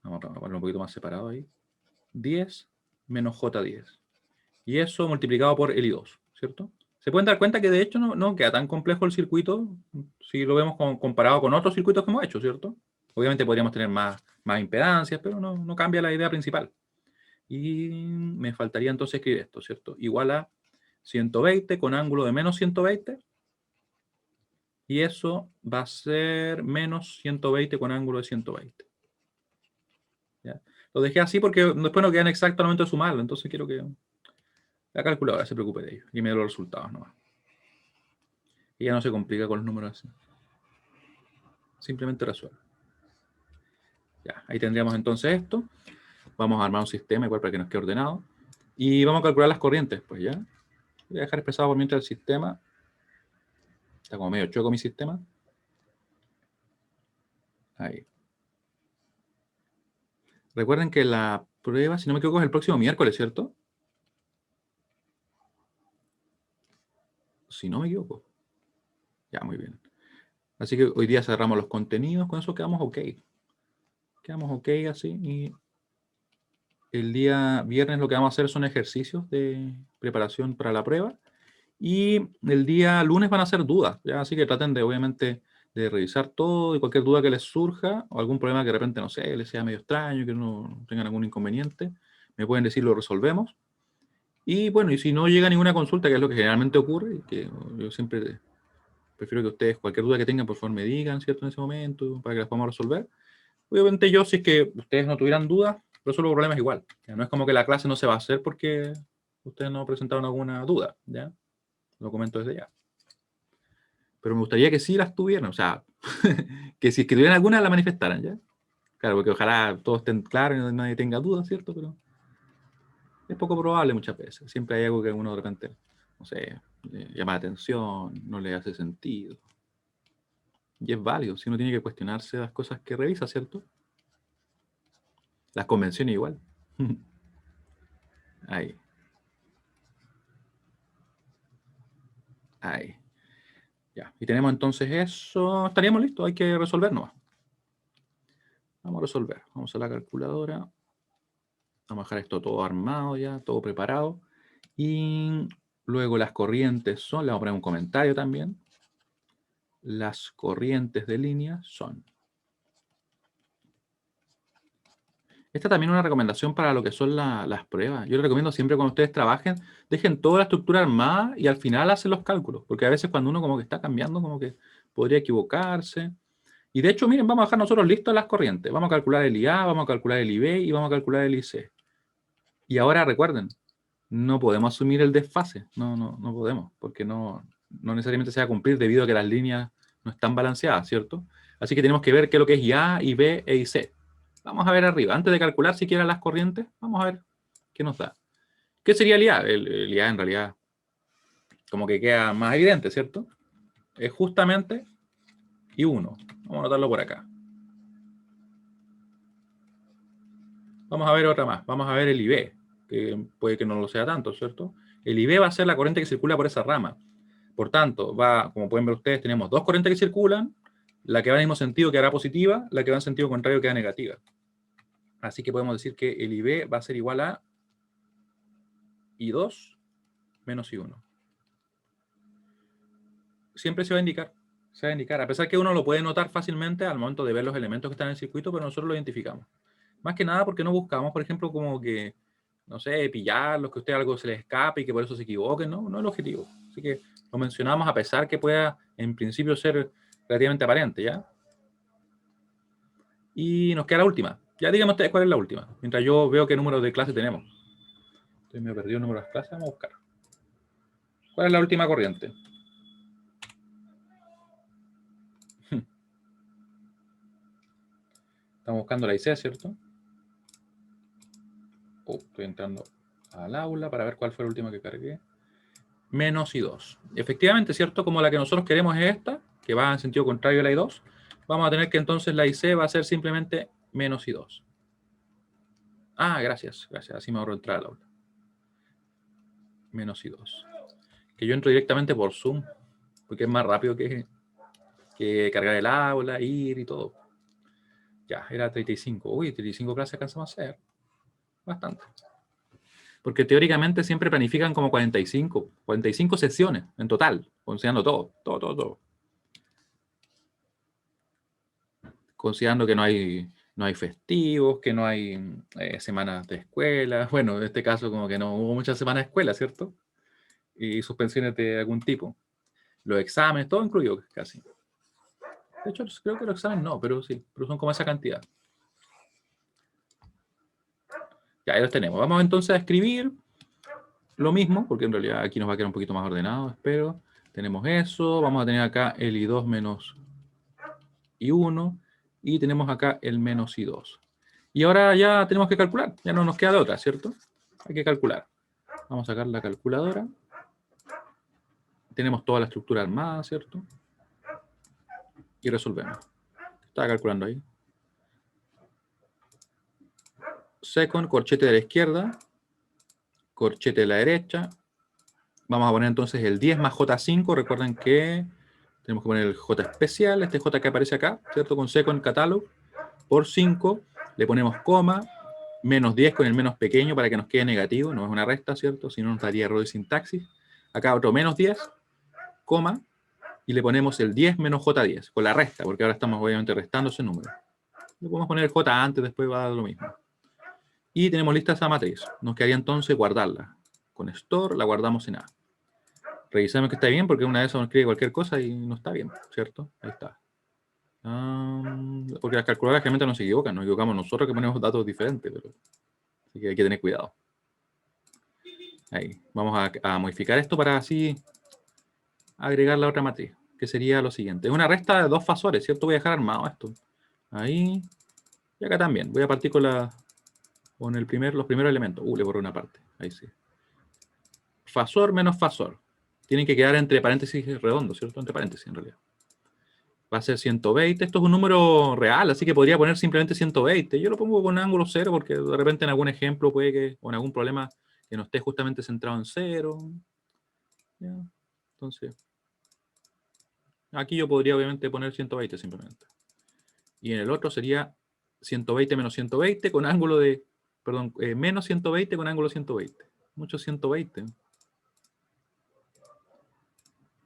Vamos a ponerlo un poquito más separado ahí. 10 menos J10. Y eso multiplicado por el I2, ¿cierto? Se pueden dar cuenta que de hecho no queda tan complejo el circuito si lo vemos comparado con otros circuitos que hemos hecho, ¿cierto? Obviamente podríamos tener más impedancias, pero no cambia la idea principal. Y me faltaría entonces escribir esto, ¿cierto? Igual a 120 con ángulo de menos 120. Y eso va a ser menos 120 con ángulo de 120. ¿Ya? Lo dejé así porque después no quedan exactos al momento de sumarlo. Entonces quiero que la calculadora se preocupe de ello y me dé los resultados nomás. Y ya no se complica con los números así. Simplemente resuelve. Ya, ahí tendríamos entonces esto. Vamos a armar un sistema igual para que nos quede ordenado. Y vamos a calcular las corrientes, pues ya. Voy a dejar expresado por mientras el sistema. Está como medio chueco mi sistema. Ahí. Recuerden que la prueba, si no me equivoco, es el próximo miércoles, ¿cierto? Si no me equivoco. Ya, muy bien. Así que hoy día cerramos los contenidos. Con eso quedamos ok. Quedamos ok así. Y el día viernes lo que vamos a hacer son ejercicios de preparación para la prueba. Y el día lunes van a ser dudas, ¿ya? Así que traten de, obviamente, de revisar todo y cualquier duda que les surja o algún problema que de repente, no sé, les sea medio extraño, que no tengan algún inconveniente, me pueden decir, lo resolvemos. Y bueno, y si no llega ninguna consulta, que es lo que generalmente ocurre, que yo siempre prefiero que ustedes, cualquier duda que tengan, por favor me digan, ¿cierto? En ese momento, para que las podamos resolver. Obviamente yo, si es que ustedes no tuvieran dudas, resuelvo problemas igual. ¿Ya? No es como que la clase no se va a hacer porque ustedes no presentaron alguna duda, ¿ya? Lo comento desde ya. Pero me gustaría que sí las tuvieran, o sea, que si es que tuvieran alguna la manifestaran, ¿ya? Claro, porque ojalá todos estén claros y nadie tenga dudas, ¿cierto? Pero es poco probable muchas veces. Siempre hay algo que a uno de repente, no sé, le llama la atención, no le hace sentido. Y es válido, si uno tiene que cuestionarse las cosas que revisa, ¿cierto? Las convenciones igual. Ahí. Ahí. Ya. Y tenemos entonces eso. Estaríamos listos, hay que resolver nomás. Vamos a resolver. Vamos a la calculadora. Vamos a dejar esto todo armado ya, todo preparado. Y luego las corrientes son, le vamos a poner un comentario también. Las corrientes de línea son. Esta también es una recomendación para lo que son las pruebas. Yo les recomiendo siempre cuando ustedes trabajen, dejen toda la estructura armada y al final hacen los cálculos. Porque a veces cuando uno como que está cambiando, como que podría equivocarse. Y de hecho, miren, vamos a dejar nosotros listas las corrientes. Vamos a calcular el IA, vamos a calcular el IB y vamos a calcular el IC. Y ahora recuerden, no podemos asumir el desfase. No podemos, porque no necesariamente se va a cumplir debido a que las líneas no están balanceadas, ¿cierto? Así que tenemos que ver qué es lo que es IA, IB e IC. Vamos a ver arriba. Antes de calcular siquiera las corrientes, vamos a ver qué nos da. ¿Qué sería el IA? El IA en realidad como que queda más evidente, ¿cierto? Es justamente I1. Vamos a anotarlo por acá. Vamos a ver otra más. Vamos a ver el IB, que puede que no lo sea tanto, ¿cierto? El IB va a ser la corriente que circula por esa rama. Por tanto, como pueden ver ustedes, tenemos dos corrientes que circulan. La que va en el mismo sentido quedará positiva, la que va en sentido contrario queda negativa. Así que podemos decir que el IB va a ser igual a I2 menos I1. Siempre se va a indicar. A pesar que uno lo puede notar fácilmente al momento de ver los elementos que están en el circuito, pero nosotros lo identificamos. Más que nada porque no buscamos, por ejemplo, como que, no sé, pillarlos, que a usted algo se les escape y que por eso se equivoquen, ¿no? No es el objetivo. Así que lo mencionamos a pesar que pueda, en principio, ser relativamente aparente, ¿ya? Y nos queda la última. Ya díganme ustedes cuál es la última. Mientras yo veo qué número de clase tenemos. Estoy medio perdido el número de las clases, vamos a buscar. ¿Cuál es la última corriente? Estamos buscando la IC, ¿cierto? Estoy entrando al aula para ver cuál fue la última que cargué. Menos I2. Efectivamente, ¿cierto? Como la que nosotros queremos es esta, que va en sentido contrario a la I2, vamos a tener que entonces la IC va a ser simplemente menos I2. Ah, gracias. Así me ahorro entrar al aula. Menos I2. Que yo entro directamente por Zoom, porque es más rápido que cargar el aula, ir y todo. Ya, era 35. Uy, 35 clases alcanzamos a hacer. Bastante. Porque teóricamente siempre planifican como 45 sesiones en total, considerando todo. Considerando que no hay festivos, que no hay semanas de escuela. Bueno, en este caso como que no hubo muchas semanas de escuela, ¿cierto? Y suspensiones de algún tipo. Los exámenes, todo incluido casi. De hecho, creo que los exámenes no, pero sí, pero son como esa cantidad. Ya, ahí los tenemos. Vamos entonces a escribir lo mismo, porque en realidad aquí nos va a quedar un poquito más ordenado, espero. Tenemos eso, vamos a tener acá el I2 menos I1, y tenemos acá el menos I2. Y ahora ya tenemos que calcular, ya no nos queda de otra, ¿cierto? Hay que calcular. Vamos a sacar la calculadora. Tenemos toda la estructura armada, ¿cierto? Y resolvemos. Estaba calculando ahí. Second, corchete de la izquierda, corchete de la derecha. Vamos a poner entonces el 10 más J5. Recuerden que tenemos que poner el J especial, este J que aparece acá, ¿cierto? Con second catalog, por 5. Le ponemos coma, menos 10 con el menos pequeño para que nos quede negativo. No es una resta, ¿cierto? Si no nos daría error de sintaxis. Acá otro menos 10, coma, y le ponemos el 10 menos J10 con la resta, porque ahora estamos obviamente restando ese número. Le podemos poner el J antes, después va a dar lo mismo. Y tenemos lista esa matriz. Nos quedaría entonces guardarla. Con store la guardamos en A. Revisamos que está bien, porque una vez nos escribe cualquier cosa y no está bien, ¿cierto? Ahí está. Porque las calculadoras realmente no se equivocan, nos equivocamos nosotros que ponemos datos diferentes, pero así que hay que tener cuidado. Ahí, vamos a modificar esto para así agregar la otra matriz, que sería lo siguiente. Es una resta de dos fasores, ¿cierto? Voy a dejar armado esto. Ahí. Y acá también. Voy a partir con los primeros elementos. Le borré una parte. Ahí sí. Fasor menos fasor. Tienen que quedar entre paréntesis redondos, ¿cierto? Entre paréntesis, en realidad. Va a ser 120. Esto es un número real, así que podría poner simplemente 120. Yo lo pongo con ángulo 0 porque de repente en algún ejemplo puede que, o en algún problema que no esté justamente centrado en 0. ¿Ya? Entonces, aquí yo podría obviamente poner 120 simplemente. Y en el otro sería 120 menos 120 con ángulo de, perdón, menos 120 con ángulo 120. Mucho 120.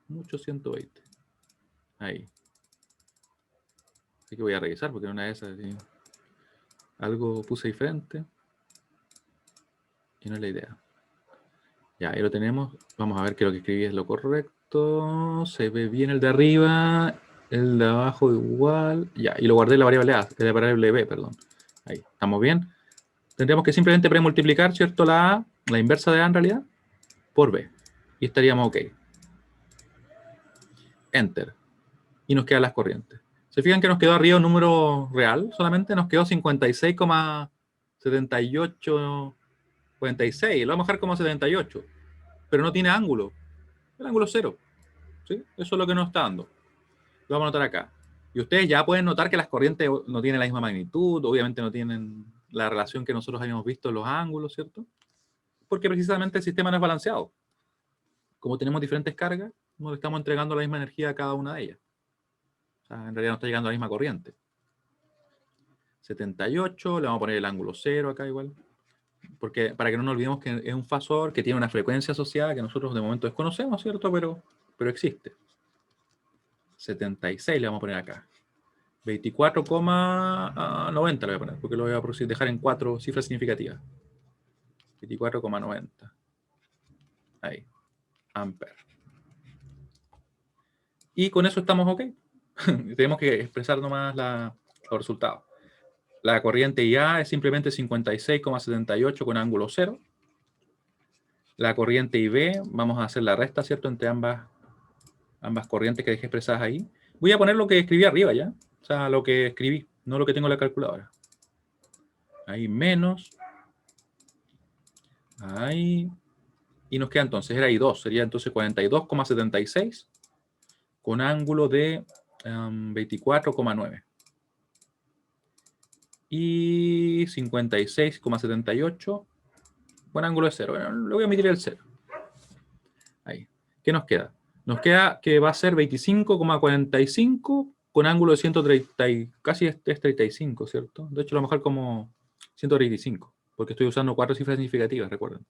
Mucho 120. Ahí. Así que voy a revisar porque en una de esas algo puse diferente. Y no es la idea. Ya, ahí lo tenemos. Vamos a ver que lo que escribí es lo correcto. Se ve bien el de arriba. El de abajo igual. Ya, y lo guardé en la variable A, la variable B, perdón. Ahí, ¿estamos bien? Tendríamos que simplemente premultiplicar, ¿cierto? La A, la inversa de A en realidad, por B. Y estaríamos ok. Enter. Y nos quedan las corrientes. ¿Se fijan que nos quedó arriba un número real? Solamente nos quedó 56,7846. Lo vamos a dejar como 78. Pero no tiene ángulo. El ángulo es 0. ¿Sí? Eso es lo que nos está dando. Lo vamos a notar acá. Y ustedes ya pueden notar que las corrientes no tienen la misma magnitud, obviamente no tienen la relación que nosotros habíamos visto en los ángulos, ¿cierto? Porque precisamente el sistema no es balanceado. Como tenemos diferentes cargas, no le estamos entregando la misma energía a cada una de ellas. O sea, en realidad no está llegando a la misma corriente. 78, le vamos a poner el ángulo 0 acá igual. Porque para que no nos olvidemos que es un fasor que tiene una frecuencia asociada que nosotros de momento desconocemos, ¿cierto? Pero existe. 76 le vamos a poner acá. 24,90 le voy a poner, porque lo voy a dejar en 4 cifras significativas. 24,90. Ahí. Ampere. Y con eso estamos ok. Tenemos que expresar nomás los resultados. La corriente IA es simplemente 56,78 con ángulo 0. La corriente IB, vamos a hacer la resta, ¿cierto? Entre ambas corrientes que dejé expresadas ahí. Voy a poner lo que escribí arriba ya. O sea, lo que escribí, no lo que tengo en la calculadora. Ahí menos. Ahí. Y nos queda entonces, era I2, sería entonces 42,76 con ángulo de 24,9. Y 56,78 con ángulo de 0. Bueno, le voy a medir el 0. Ahí. ¿Qué nos queda? Nos queda que va a ser 25,45 con ángulo de 130, casi es 35, ¿cierto? De hecho, lo mejor como 135, porque estoy usando 4 cifras significativas, recuerden.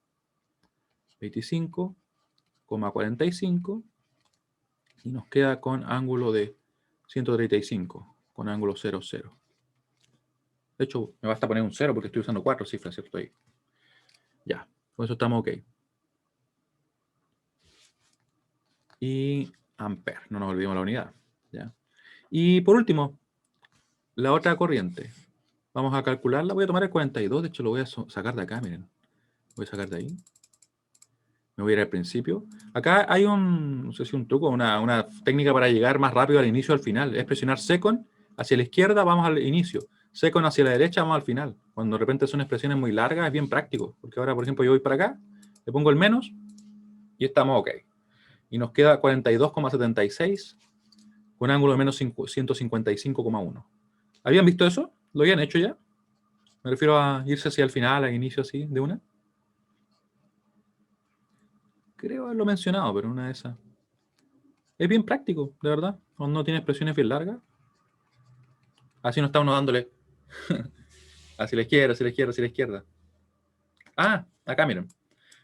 25,45 y nos queda con ángulo de 135, con ángulo 0, 0. De hecho, me basta poner un 0 porque estoy usando 4 cifras, ¿cierto? Ahí. Ya, con eso estamos ok. Y ampere, no nos olvidemos la unidad. ¿Ya? Y por último, la otra corriente. Vamos a calcularla. Voy a tomar el 42, de hecho lo voy a sacar de acá, miren. Voy a sacar de ahí. Me voy a ir al principio. Acá hay no sé si un truco, una técnica para llegar más rápido al inicio o al final. Es presionar second hacia la izquierda, vamos al inicio. Second hacia la derecha, vamos al final. Cuando de repente son expresiones muy largas, es bien práctico. Porque ahora, por ejemplo, yo voy para acá, le pongo el menos y estamos ok. Y nos queda 42,76 con ángulo de menos 155,1. ¿Habían visto eso? ¿Lo habían hecho ya? Me refiero a irse hacia el final, al inicio así, de una. Creo haberlo mencionado, pero una de esas. Es bien práctico, de verdad. Cuando no tiene expresiones bien largas. Así no está uno dándole hacia la izquierda, hacia la izquierda, hacia la izquierda. Ah, acá miren.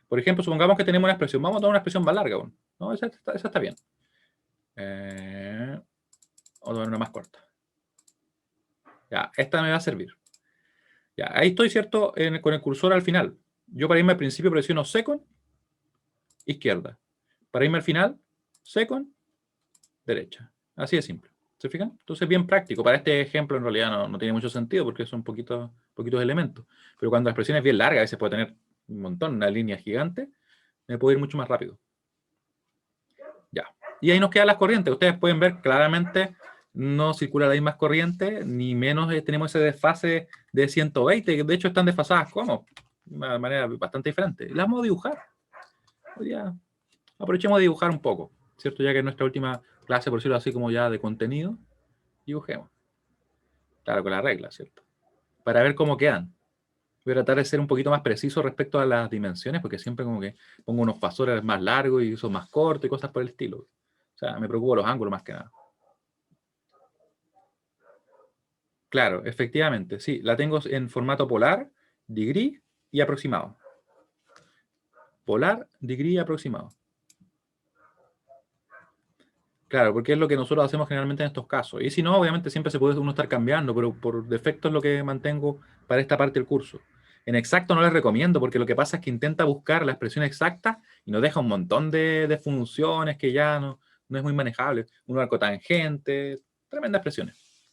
Por ejemplo, supongamos que tenemos una expresión. Vamos a tomar una expresión más larga aún. No, esa está bien. Vamos a tomar una más corta. Ya, esta me va a servir. Ya, ahí estoy, ¿cierto? Con el cursor al final. Yo para irme al principio presiono second, izquierda. Para irme al final, second, derecha. Así de simple. ¿Se fijan? Entonces, bien práctico. Para este ejemplo, en realidad no tiene mucho sentido porque son poquitos elementos. Pero cuando la expresión es bien larga, a veces puede tener un montón, una línea gigante, me puedo ir mucho más rápido. Ya. Y ahí nos quedan las corrientes. Ustedes pueden ver claramente no circula la misma corriente, ni menos tenemos ese desfase de 120, que de hecho están desfasadas como de una manera bastante diferente. Las vamos a dibujar. Aprovechemos de dibujar un poco, ¿cierto? Ya que es nuestra última clase, por decirlo así, como ya de contenido, dibujemos. Claro, con la regla, ¿cierto? Para ver cómo quedan. Voy a tratar de ser un poquito más preciso respecto a las dimensiones, porque siempre como que pongo unos fasores más largos y son más cortos y cosas por el estilo. O sea, me preocupo los ángulos más que nada. Claro, efectivamente, sí. La tengo en formato polar, degree y aproximado. Polar, degree y aproximado. Claro, porque es lo que nosotros hacemos generalmente en estos casos. Y si no, obviamente siempre se puede uno estar cambiando, pero por defecto es lo que mantengo para esta parte del curso. En exacto no les recomiendo, porque lo que pasa es que intenta buscar la expresión exacta y nos deja un montón de funciones que ya no es muy manejable. Un arco tangente, tremendas expresiones.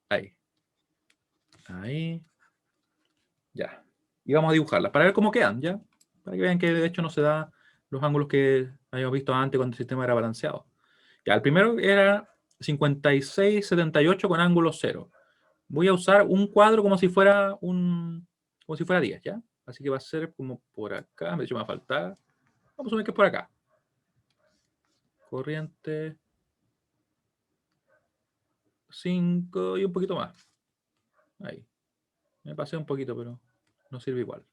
Ahí. Ahí. Ya. Y vamos a dibujarlas para ver cómo quedan, ¿ya? Para que vean que de hecho no se da los ángulos que habíamos visto antes cuando el sistema era balanceado. Ya, el primero era 56,78 con ángulo 0. Voy a usar un cuadro como si fuera como si fuera 10, ¿ya? Así que va a ser como por acá. De hecho, me va a faltar. Vamos a asumir que es por acá. Corriente 5 y un poquito más. Ahí. Me pasé un poquito, pero no sirve igual.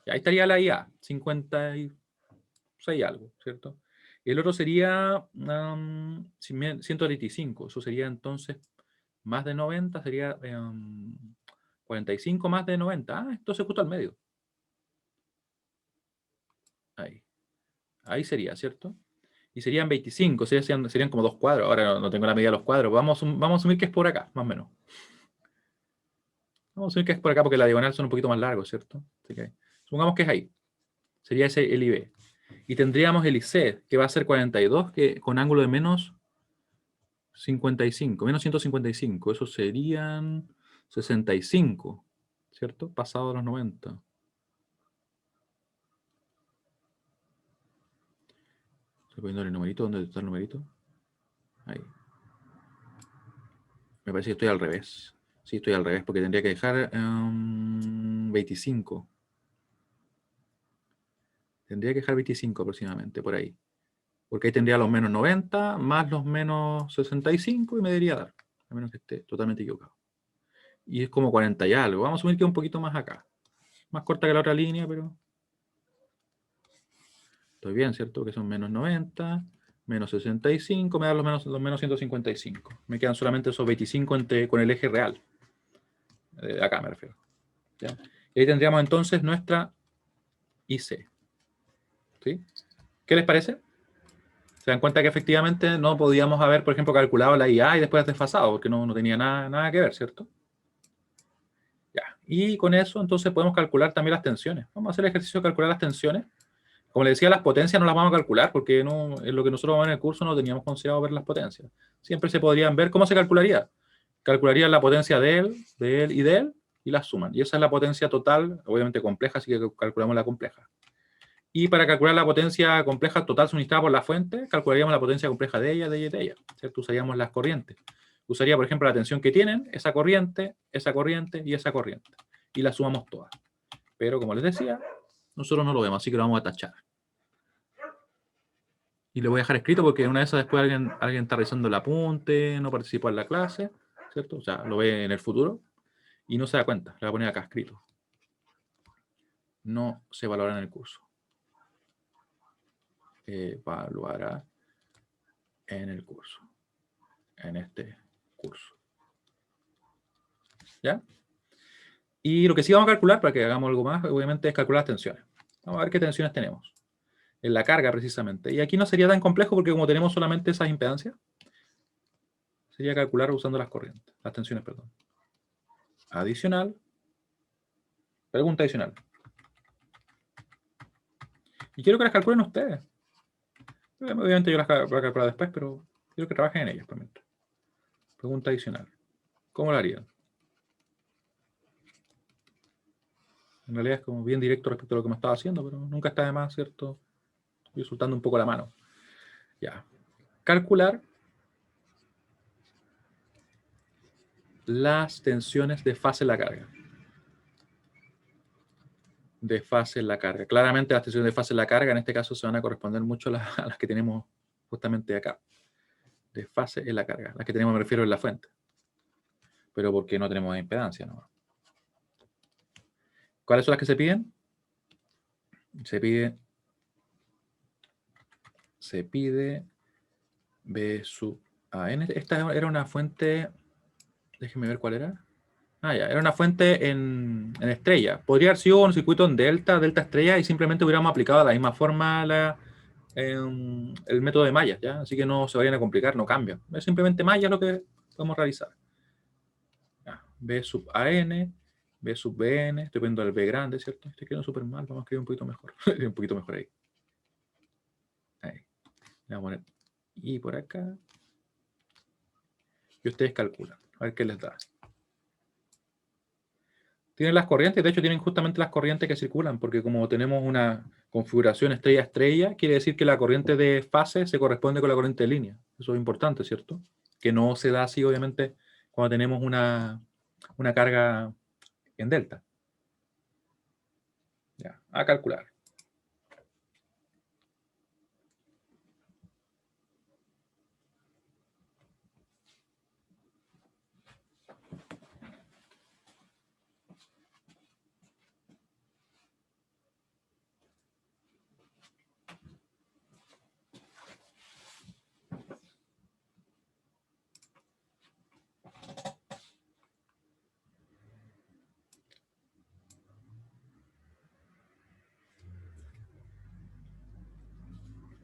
Y ahí estaría la IA, 56 algo, ¿cierto? El otro sería 125. Eso sería entonces más de 90, sería 45 más de 90. Ah, entonces justo al medio. Ahí. Ahí sería, ¿cierto? Y serían 25, serían como dos cuadros. Ahora no tengo la medida de los cuadros. Vamos a asumir que es por acá, más o menos. Vamos a asumir que es por acá porque la diagonal son un poquito más largos, ¿cierto? Así que supongamos que es ahí. Sería ese el IB. Y tendríamos el IC, que va a ser 42, que con ángulo de menos 55, menos 155. Eso serían 65, ¿cierto? Pasado a los 90. Estoy poniendo el numerito. ¿Dónde está el numerito? Ahí. Me parece que estoy al revés. Sí, estoy al revés porque tendría que dejar 25. Tendría que dejar 25 aproximadamente, por ahí. Porque ahí tendría los menos 90 más los menos 65 y me debería dar. A menos que esté totalmente equivocado. Y es como 40 y algo. Vamos a asumir que es un poquito más acá. Más corta que la otra línea, pero estoy bien, ¿cierto? Que son menos 90, menos 65, me dan los menos 155. Me quedan solamente esos 25 con el eje real. De acá me refiero. ¿Ya? Y ahí tendríamos entonces nuestra IC. ¿Sí? ¿Qué les parece? Se dan cuenta que efectivamente no podíamos haber, por ejemplo, calculado la IA y después desfasado, porque no tenía nada que ver, ¿cierto? Ya. Y con eso entonces podemos calcular también las tensiones. Vamos a hacer el ejercicio de calcular las tensiones. Como les decía, las potencias no las vamos a calcular porque no, en lo que nosotros vamos en el curso no teníamos considerado ver las potencias. Siempre se podrían ver. ¿Cómo se calcularía? Calcularían la potencia de él y las suman. Y esa es la potencia total, obviamente compleja, así que calculamos la compleja. Y para calcular la potencia compleja total suministrada por la fuente, calcularíamos la potencia compleja de ella, ¿cierto? Usaríamos las corrientes. Usaría, por ejemplo, la tensión que tienen, esa corriente y esa corriente. Y las sumamos todas. Pero, como les decía, nosotros no lo vemos, así que lo vamos a tachar. Y lo voy a dejar escrito porque una de esas después alguien está revisando el apunte, no participó en la clase, ¿cierto? O sea, lo ve en el futuro y no se da cuenta. Le voy a poner acá escrito. No se evaluará en el curso. Evaluará en el curso. En este curso. ¿Ya? Y lo que sí vamos a calcular, para que hagamos algo más, obviamente, es calcular las tensiones. Vamos a ver qué tensiones tenemos. En la carga, precisamente. Y aquí no sería tan complejo porque como tenemos solamente esas impedancias, sería calcular usando las corrientes. Las tensiones, perdón. Adicional. Pregunta adicional. Y quiero que las calculen ustedes. Obviamente yo las voy a calcular después, pero quiero que trabajen en ellas por mientras. Pregunta adicional. ¿Cómo lo harían? En realidad es como bien directo respecto a lo que me estaba haciendo, pero nunca está de más, ¿cierto? Estoy soltando un poco la mano. Ya. Calcular las tensiones de fase en la carga. De fase en la carga. Claramente las tensiones de fase en la carga en este caso se van a corresponder mucho a las que tenemos justamente acá. De fase en la carga. Las que tenemos, me refiero, en la fuente. Pero porque no tenemos impedancia, ¿no? ¿Cuáles son las que se piden? Se pide B sub AN. Esta era una fuente, déjenme ver cuál era. Ah, ya, era una fuente en estrella. Podría haber sido un circuito en delta estrella, y simplemente hubiéramos aplicado de la misma forma el método de mallas, ¿ya? Así que no se vayan a complicar, no cambia. Es simplemente mallas lo que podemos realizar. Ya, B sub AN, B sub BN, estoy poniendo el B grande, ¿cierto? Estoy quedando súper mal, vamos a escribir un poquito mejor. Un poquito mejor ahí. Ahí. Le vamos a poner I por acá. Y ustedes calculan, a ver qué les da. Tienen las corrientes, de hecho tienen justamente las corrientes que circulan, porque como tenemos una configuración estrella-estrella, quiere decir que la corriente de fase se corresponde con la corriente de línea. Eso es importante, ¿cierto? Que no se da así, obviamente, cuando tenemos una carga en delta. Ya, a calcular.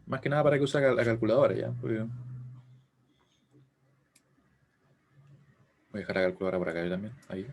Más que nada para que use la calculadora, ya. Voy a dejar la calculadora por acá también. Ahí.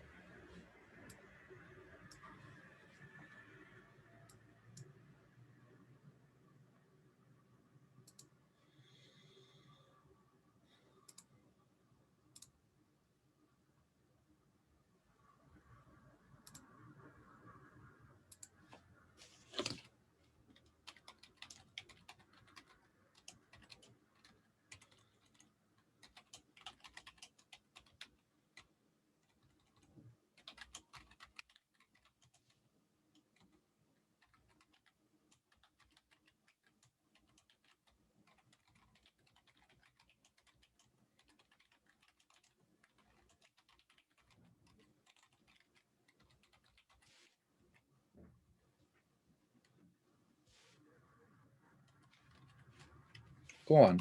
¿Cómo van?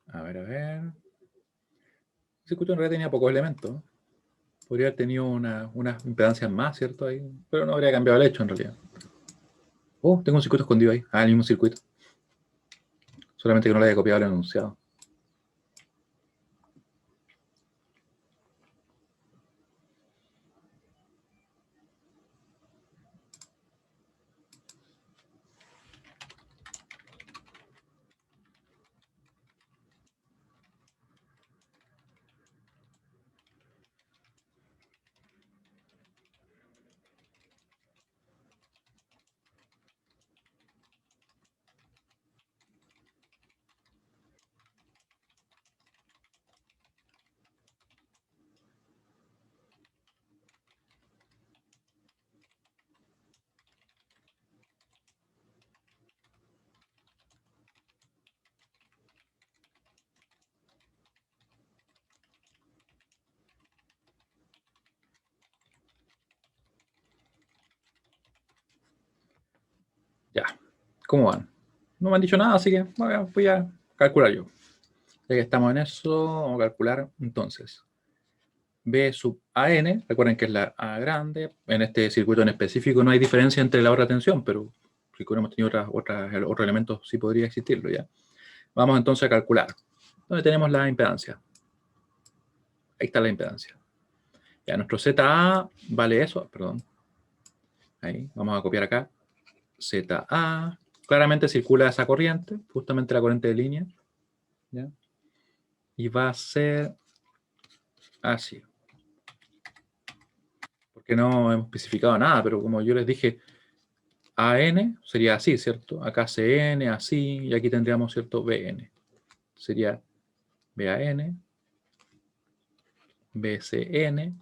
A ver, a ver. El circuito en realidad tenía pocos elementos. Podría haber tenido unas impedancias más, ¿cierto? Ahí, pero no habría cambiado el hecho en realidad. Oh, tengo un circuito escondido ahí. Ah, el mismo circuito. Solamente que no le haya copiado el enunciado. Ya. ¿Cómo van? No me han dicho nada, así que voy a calcular yo. Ya que estamos en eso, vamos a calcular entonces. B sub AN, recuerden que es la A grande. En este circuito en específico no hay diferencia entre la otra tensión, pero si hubiéramos tenido otros elementos sí podría existirlo, ¿ya? Vamos entonces a calcular. ¿Dónde tenemos la impedancia? Ahí está la impedancia. Ya, nuestro ZA vale eso, perdón. Ahí, vamos a copiar acá. ZA, claramente circula esa corriente, justamente la corriente de línea, ¿ya? Y va a ser así. que no hemos especificado nada, pero como yo les dije, AN sería así, ¿cierto? Acá CN, así, y aquí tendríamos, ¿cierto? BN. Sería BAN, BCN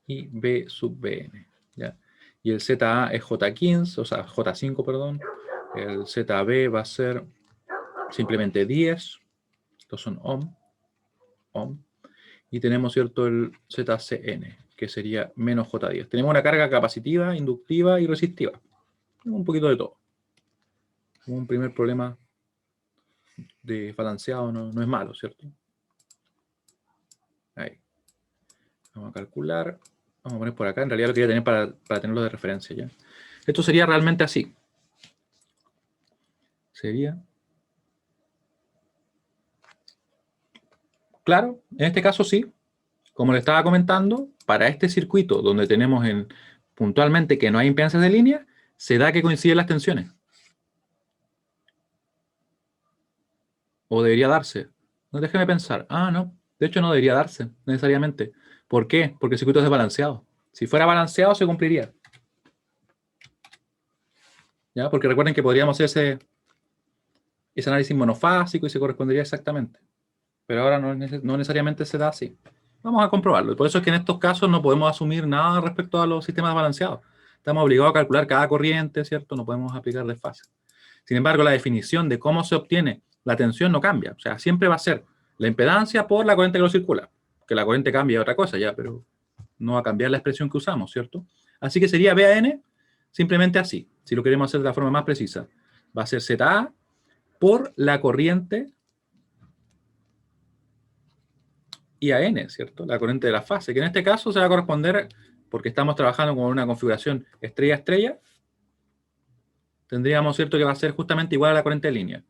y B sub BN, ¿ya? Y el ZA es J15, o sea, J5, perdón. El ZB va a ser simplemente 10. Estos son ohm. Y tenemos, ¿cierto?, el ZCN, que sería menos J10. Tenemos una carga capacitiva, inductiva y resistiva. Un poquito de todo. Un primer problema de balanceado no es malo, ¿cierto? Ahí. Vamos a calcular. Vamos a poner por acá. En realidad lo quería tener para tenerlo de referencia, ¿ya? Esto sería realmente así. Sería... Claro, en este caso sí. Como le estaba comentando, para este circuito donde tenemos puntualmente que no hay impedancias de línea, se da que coinciden las tensiones. O debería darse. No, déjeme pensar. Ah, no. De hecho, no debería darse necesariamente. ¿Por qué? Porque el circuito es desbalanceado. Si fuera balanceado, se cumpliría. ¿Ya? Porque recuerden que podríamos hacer ese análisis monofásico y se correspondería exactamente. Pero ahora no necesariamente se da así. Vamos a comprobarlo. Por eso es que en estos casos no podemos asumir nada respecto a los sistemas balanceados. Estamos obligados a calcular cada corriente, ¿cierto? No podemos aplicar desfase. Sin embargo, la definición de cómo se obtiene la tensión no cambia. O sea, siempre va a ser la impedancia por la corriente que lo circula. Que la corriente cambie es otra cosa ya, pero no va a cambiar la expresión que usamos, ¿cierto? Así que sería BAN simplemente así. Si lo queremos hacer de la forma más precisa, va a ser ZA por la corriente IAN, ¿cierto? La corriente de la fase, que en este caso se va a corresponder, porque estamos trabajando con una configuración estrella-estrella, tendríamos, ¿cierto?, que va a ser justamente igual a la corriente de línea.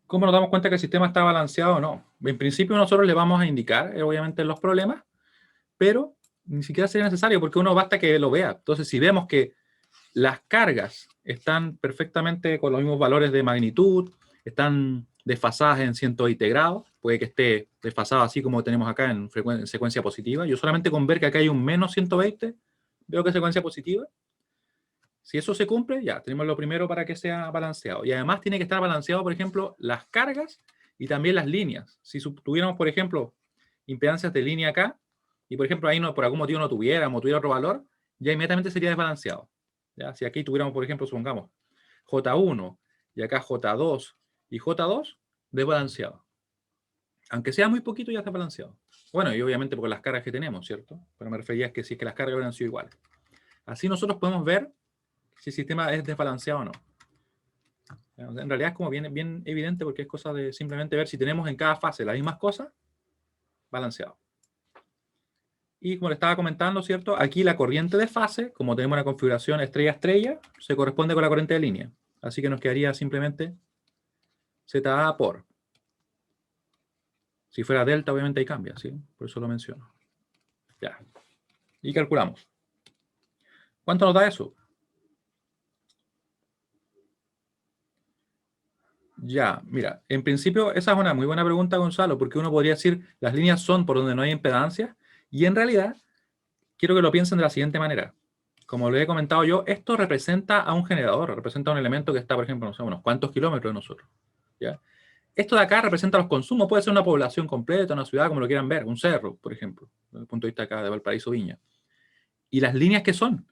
¿Cómo nos damos cuenta que el sistema está balanceado o no? En principio nosotros le vamos a indicar, obviamente, los problemas, pero ni siquiera sería necesario, porque uno basta que lo vea. Entonces, si vemos que las cargas están perfectamente con los mismos valores de magnitud, están desfasadas en 120 grados, puede que esté desfasado así como tenemos acá en secuencia positiva. Yo solamente con ver que acá hay un menos 120, veo que es secuencia positiva. Si eso se cumple, ya, tenemos lo primero para que sea balanceado. Y además tiene que estar balanceado, por ejemplo, las cargas y también las líneas. Si tuviéramos, por ejemplo, impedancias de línea acá, y por ejemplo ahí por algún motivo no tuviéramos, tuviera otro valor, ya inmediatamente sería desbalanceado. ¿Ya? Si aquí tuviéramos, por ejemplo, supongamos J1 y acá J2 y J2, desbalanceado. Aunque sea muy poquito, ya está balanceado. Bueno, y obviamente por las cargas que tenemos, ¿cierto? Pero me refería a que si es que las cargas hubieran sido iguales. Así nosotros podemos ver si el sistema es desbalanceado o no. En realidad es como bien evidente porque es cosa de simplemente ver si tenemos en cada fase las mismas cosas, balanceado. Y como le estaba comentando, ¿cierto? Aquí la corriente de fase, como tenemos una configuración estrella-estrella, se corresponde con la corriente de línea. Así que nos quedaría simplemente ZA por. Si fuera delta, obviamente ahí cambia, ¿sí? Por eso lo menciono. Ya. Y calculamos. ¿Cuánto nos da eso? Ya, mira, en principio esa es una muy buena pregunta, Gonzalo, porque uno podría decir, las líneas son por donde no hay impedancia, y en realidad quiero que lo piensen de la siguiente manera. Como lo he comentado yo, esto representa a un generador, representa a un elemento que está, por ejemplo, no sé, unos cuantos kilómetros de nosotros. ¿Ya? Esto de acá representa los consumos, puede ser una población completa, una ciudad, como lo quieran ver, un cerro, por ejemplo, desde el punto de vista acá de Valparaíso Viña. Y las líneas que son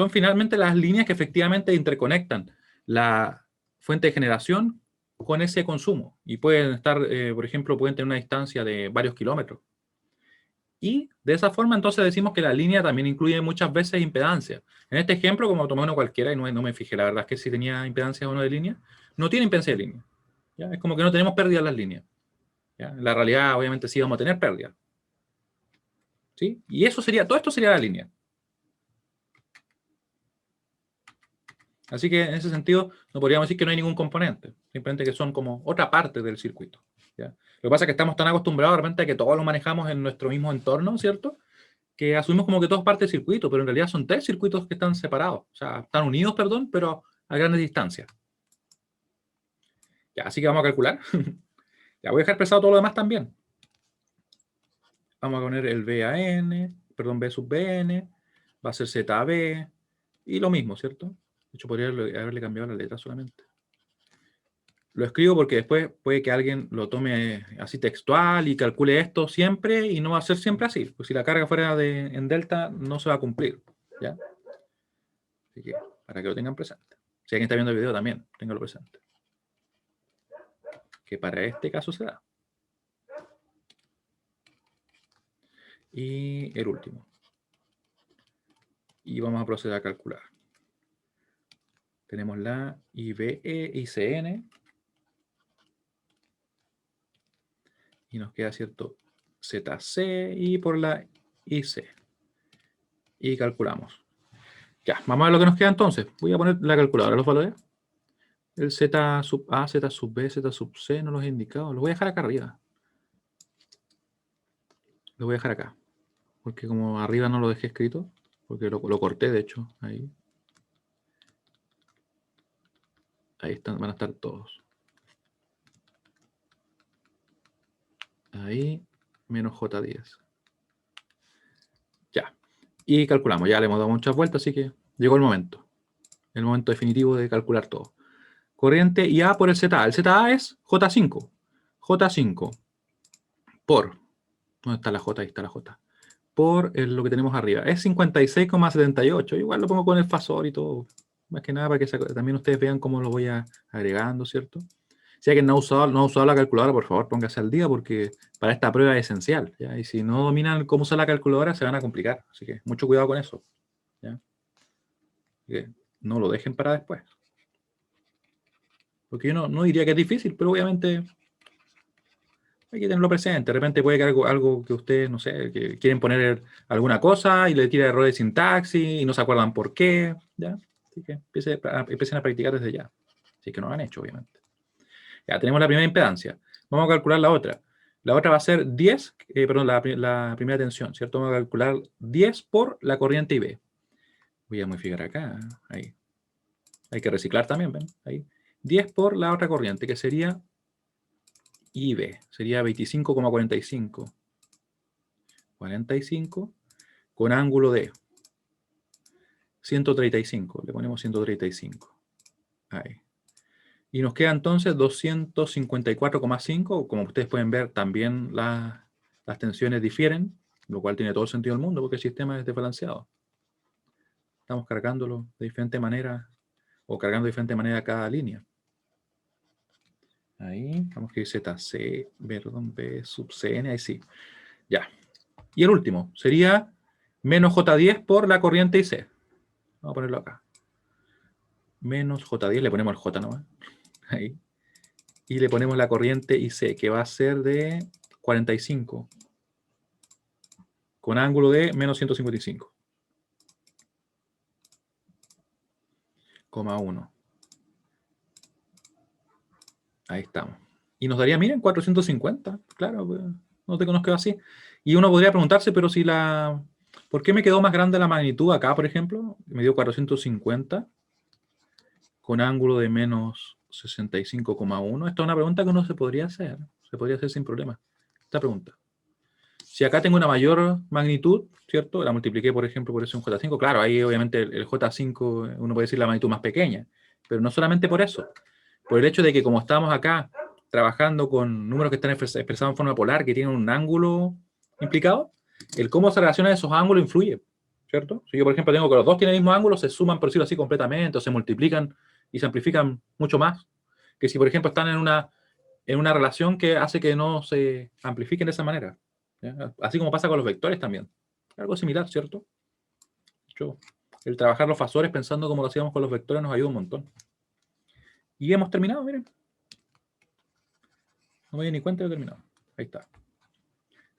finalmente las líneas que efectivamente interconectan la fuente de generación con ese consumo. Y pueden estar, por ejemplo, pueden tener una distancia de varios kilómetros. Y de esa forma entonces decimos que la línea también incluye muchas veces impedancia. En este ejemplo, como tomé uno cualquiera y no me fijé, la verdad es que si tenía impedancia o no de línea, no tiene impedancia de línea. ¿Ya? Es como que no tenemos pérdida en las líneas. ¿Ya? En la realidad, obviamente, sí vamos a tener pérdida. ¿Sí? Y eso sería, todo esto sería la línea. Así que en ese sentido no podríamos decir que no hay ningún componente, simplemente que son como otra parte del circuito. ¿Ya? Lo que pasa es que estamos tan acostumbrados de repente a que todo lo manejamos en nuestro mismo entorno, ¿cierto? Que asumimos como que todo es parte del circuito, pero en realidad son tres circuitos que están separados, o sea, están unidos, perdón, pero a grandes distancias. Ya, así que vamos a calcular. Ya voy a dejar expresado todo lo demás también. Vamos a poner el BAN, perdón, B sub Bn, va a ser ZB, y lo mismo, ¿cierto? De hecho, podría haberle cambiado la letra solamente. Lo escribo porque después puede que alguien lo tome así textual y calcule esto siempre, y no va a ser siempre así. Pues si la carga fuera en delta, no se va a cumplir, ¿ya? Así que, para que lo tengan presente. Si alguien está viendo el video también, téngalo presente. Que para este caso se da. Y el último. Y vamos a proceder a calcular. Tenemos la IBE, ICN. Y nos queda, ¿cierto? ZC y por la IC. Y calculamos. Ya, vamos a ver lo que nos queda entonces. Voy a poner la calculadora, los valores. El Z sub A, Z sub B, Z sub C, no los he indicado. Los voy a dejar acá arriba. Los voy a dejar acá. Porque como arriba no lo dejé escrito, porque lo corté, de hecho, ahí. Ahí están, van a estar todos. Ahí, menos J10. Ya. Y calculamos. Ya le hemos dado muchas vueltas, así que llegó el momento. El momento definitivo de calcular todo. Corriente IA por el ZA. El ZA es J5. J5 por... ¿Dónde está la J? Ahí está la J. Por lo que tenemos arriba. Es 56,78. Igual lo pongo con el fasor y todo. Más que nada para que también ustedes vean cómo lo voy agregando, ¿cierto? Si alguien no ha usado la calculadora, por favor, póngase al día porque para esta prueba es esencial, ¿ya? Y si no dominan cómo usar la calculadora, se van a complicar. Así que mucho cuidado con eso, ¿ya? Que no lo dejen para después. Porque yo no diría que es difícil, pero obviamente hay que tenerlo presente. De repente puede que algo que ustedes, no sé, que quieren poner alguna cosa y le tira errores de sintaxis y no se acuerdan por qué, ¿ya? Así que empiecen a practicar desde ya. Si es que no lo han hecho, obviamente. Ya tenemos la primera impedancia. Vamos a calcular la otra. La otra va a ser 10, perdón, la primera tensión, ¿cierto? Vamos a calcular 10 por la corriente IB. Voy a modificar acá, ahí. Hay que reciclar también, ¿ven? Ahí. 10 por la otra corriente, que sería IB. Sería 25,45. 45 con ángulo de 135. Le ponemos 135. Ahí. Y nos queda entonces 254,5. Como ustedes pueden ver, también las tensiones difieren, lo cual tiene todo el sentido del mundo porque el sistema es desbalanceado. Estamos cargándolo de diferente manera o cargando de diferente manera cada línea. Ahí, vamos a escribir ZC, perdón, B sub CN, ahí sí. Ya. Y el último sería menos J10 por la corriente IC. Vamos a ponerlo acá. Menos J10, le ponemos el J nomás. Ahí. Y le ponemos la corriente IC, que va a ser de 45. Con ángulo de menos 155,1. Ahí estamos. Y nos daría, miren, 450. Claro, pues, no te conozco así. Y uno podría preguntarse, pero si ¿por qué me quedó más grande la magnitud acá, por ejemplo? Me dio 450 con ángulo de menos 65,1. Esta es una pregunta que uno se podría hacer. Se podría hacer sin problema. Esta pregunta. Si acá tengo una mayor magnitud, ¿cierto? La multipliqué, por ejemplo, por eso un J5. Claro, ahí obviamente el J5, uno puede decir la magnitud más pequeña. Pero no solamente por eso. Por el hecho de que como estamos acá trabajando con números que están expresados en forma polar, que tienen un ángulo implicado, el cómo se relacionan esos ángulos influye, ¿cierto? Si yo, por ejemplo, tengo que los dos tienen el mismo ángulo, se suman, por decirlo así, completamente, o se multiplican y se amplifican mucho más, que si, por ejemplo, están en una relación que hace que no se amplifiquen de esa manera, ¿ya? Así como pasa con los vectores también. Algo similar, ¿cierto? El trabajar los fasores pensando como lo hacíamos con los vectores nos ayuda un montón. Y hemos terminado, miren. No me di ni cuenta de terminado. Ahí está.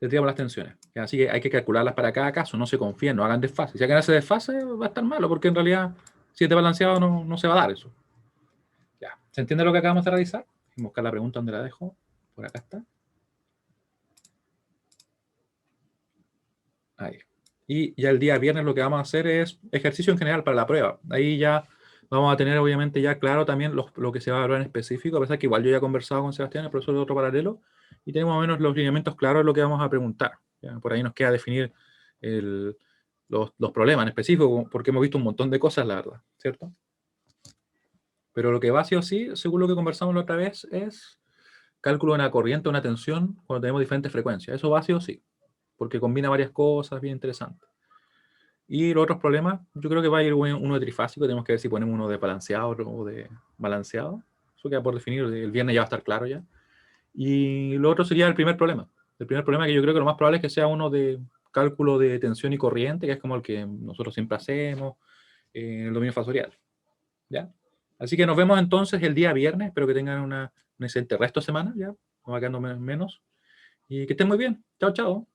Les digamos las tensiones. Así que hay que calcularlas para cada caso. No se confíen, no hagan desfase. Si alguien hace desfase, va a estar malo, porque en realidad, si es desbalanceado, no se va a dar eso. Ya. ¿Se entiende lo que acabamos de realizar? Voy a buscar la pregunta donde la dejo. Por acá está. Ahí. Y ya el día viernes lo que vamos a hacer es ejercicio en general para la prueba. Ahí ya vamos a tener, obviamente, ya claro también lo que se va a hablar en específico, a pesar que igual yo ya he conversado con Sebastián, el profesor de otro paralelo, y tenemos más o menos los lineamientos claros de lo que vamos a preguntar. ¿Ya? Por ahí nos queda definir los problemas en específico, porque hemos visto un montón de cosas, la verdad, ¿cierto? Pero lo que va sí o sí, según lo que conversamos la otra vez, es cálculo de una corriente o una tensión cuando tenemos diferentes frecuencias. Eso va sí o sí, porque combina varias cosas bien interesantes. Y los otros problemas, yo creo que va a ir uno de trifásico, tenemos que ver si ponemos uno de balanceado o de balanceado. Eso queda por definir, el viernes ya va a estar claro ya. Y lo otro sería el primer problema. El primer problema que yo creo que lo más probable es que sea uno de cálculo de tensión y corriente, que es como el que nosotros siempre hacemos en el dominio fasorial. ¿Ya? Así que nos vemos entonces el día viernes. Espero que tengan un excelente resto de semana. ¿Ya? No va quedando menos. Y que estén muy bien. Chao, chao.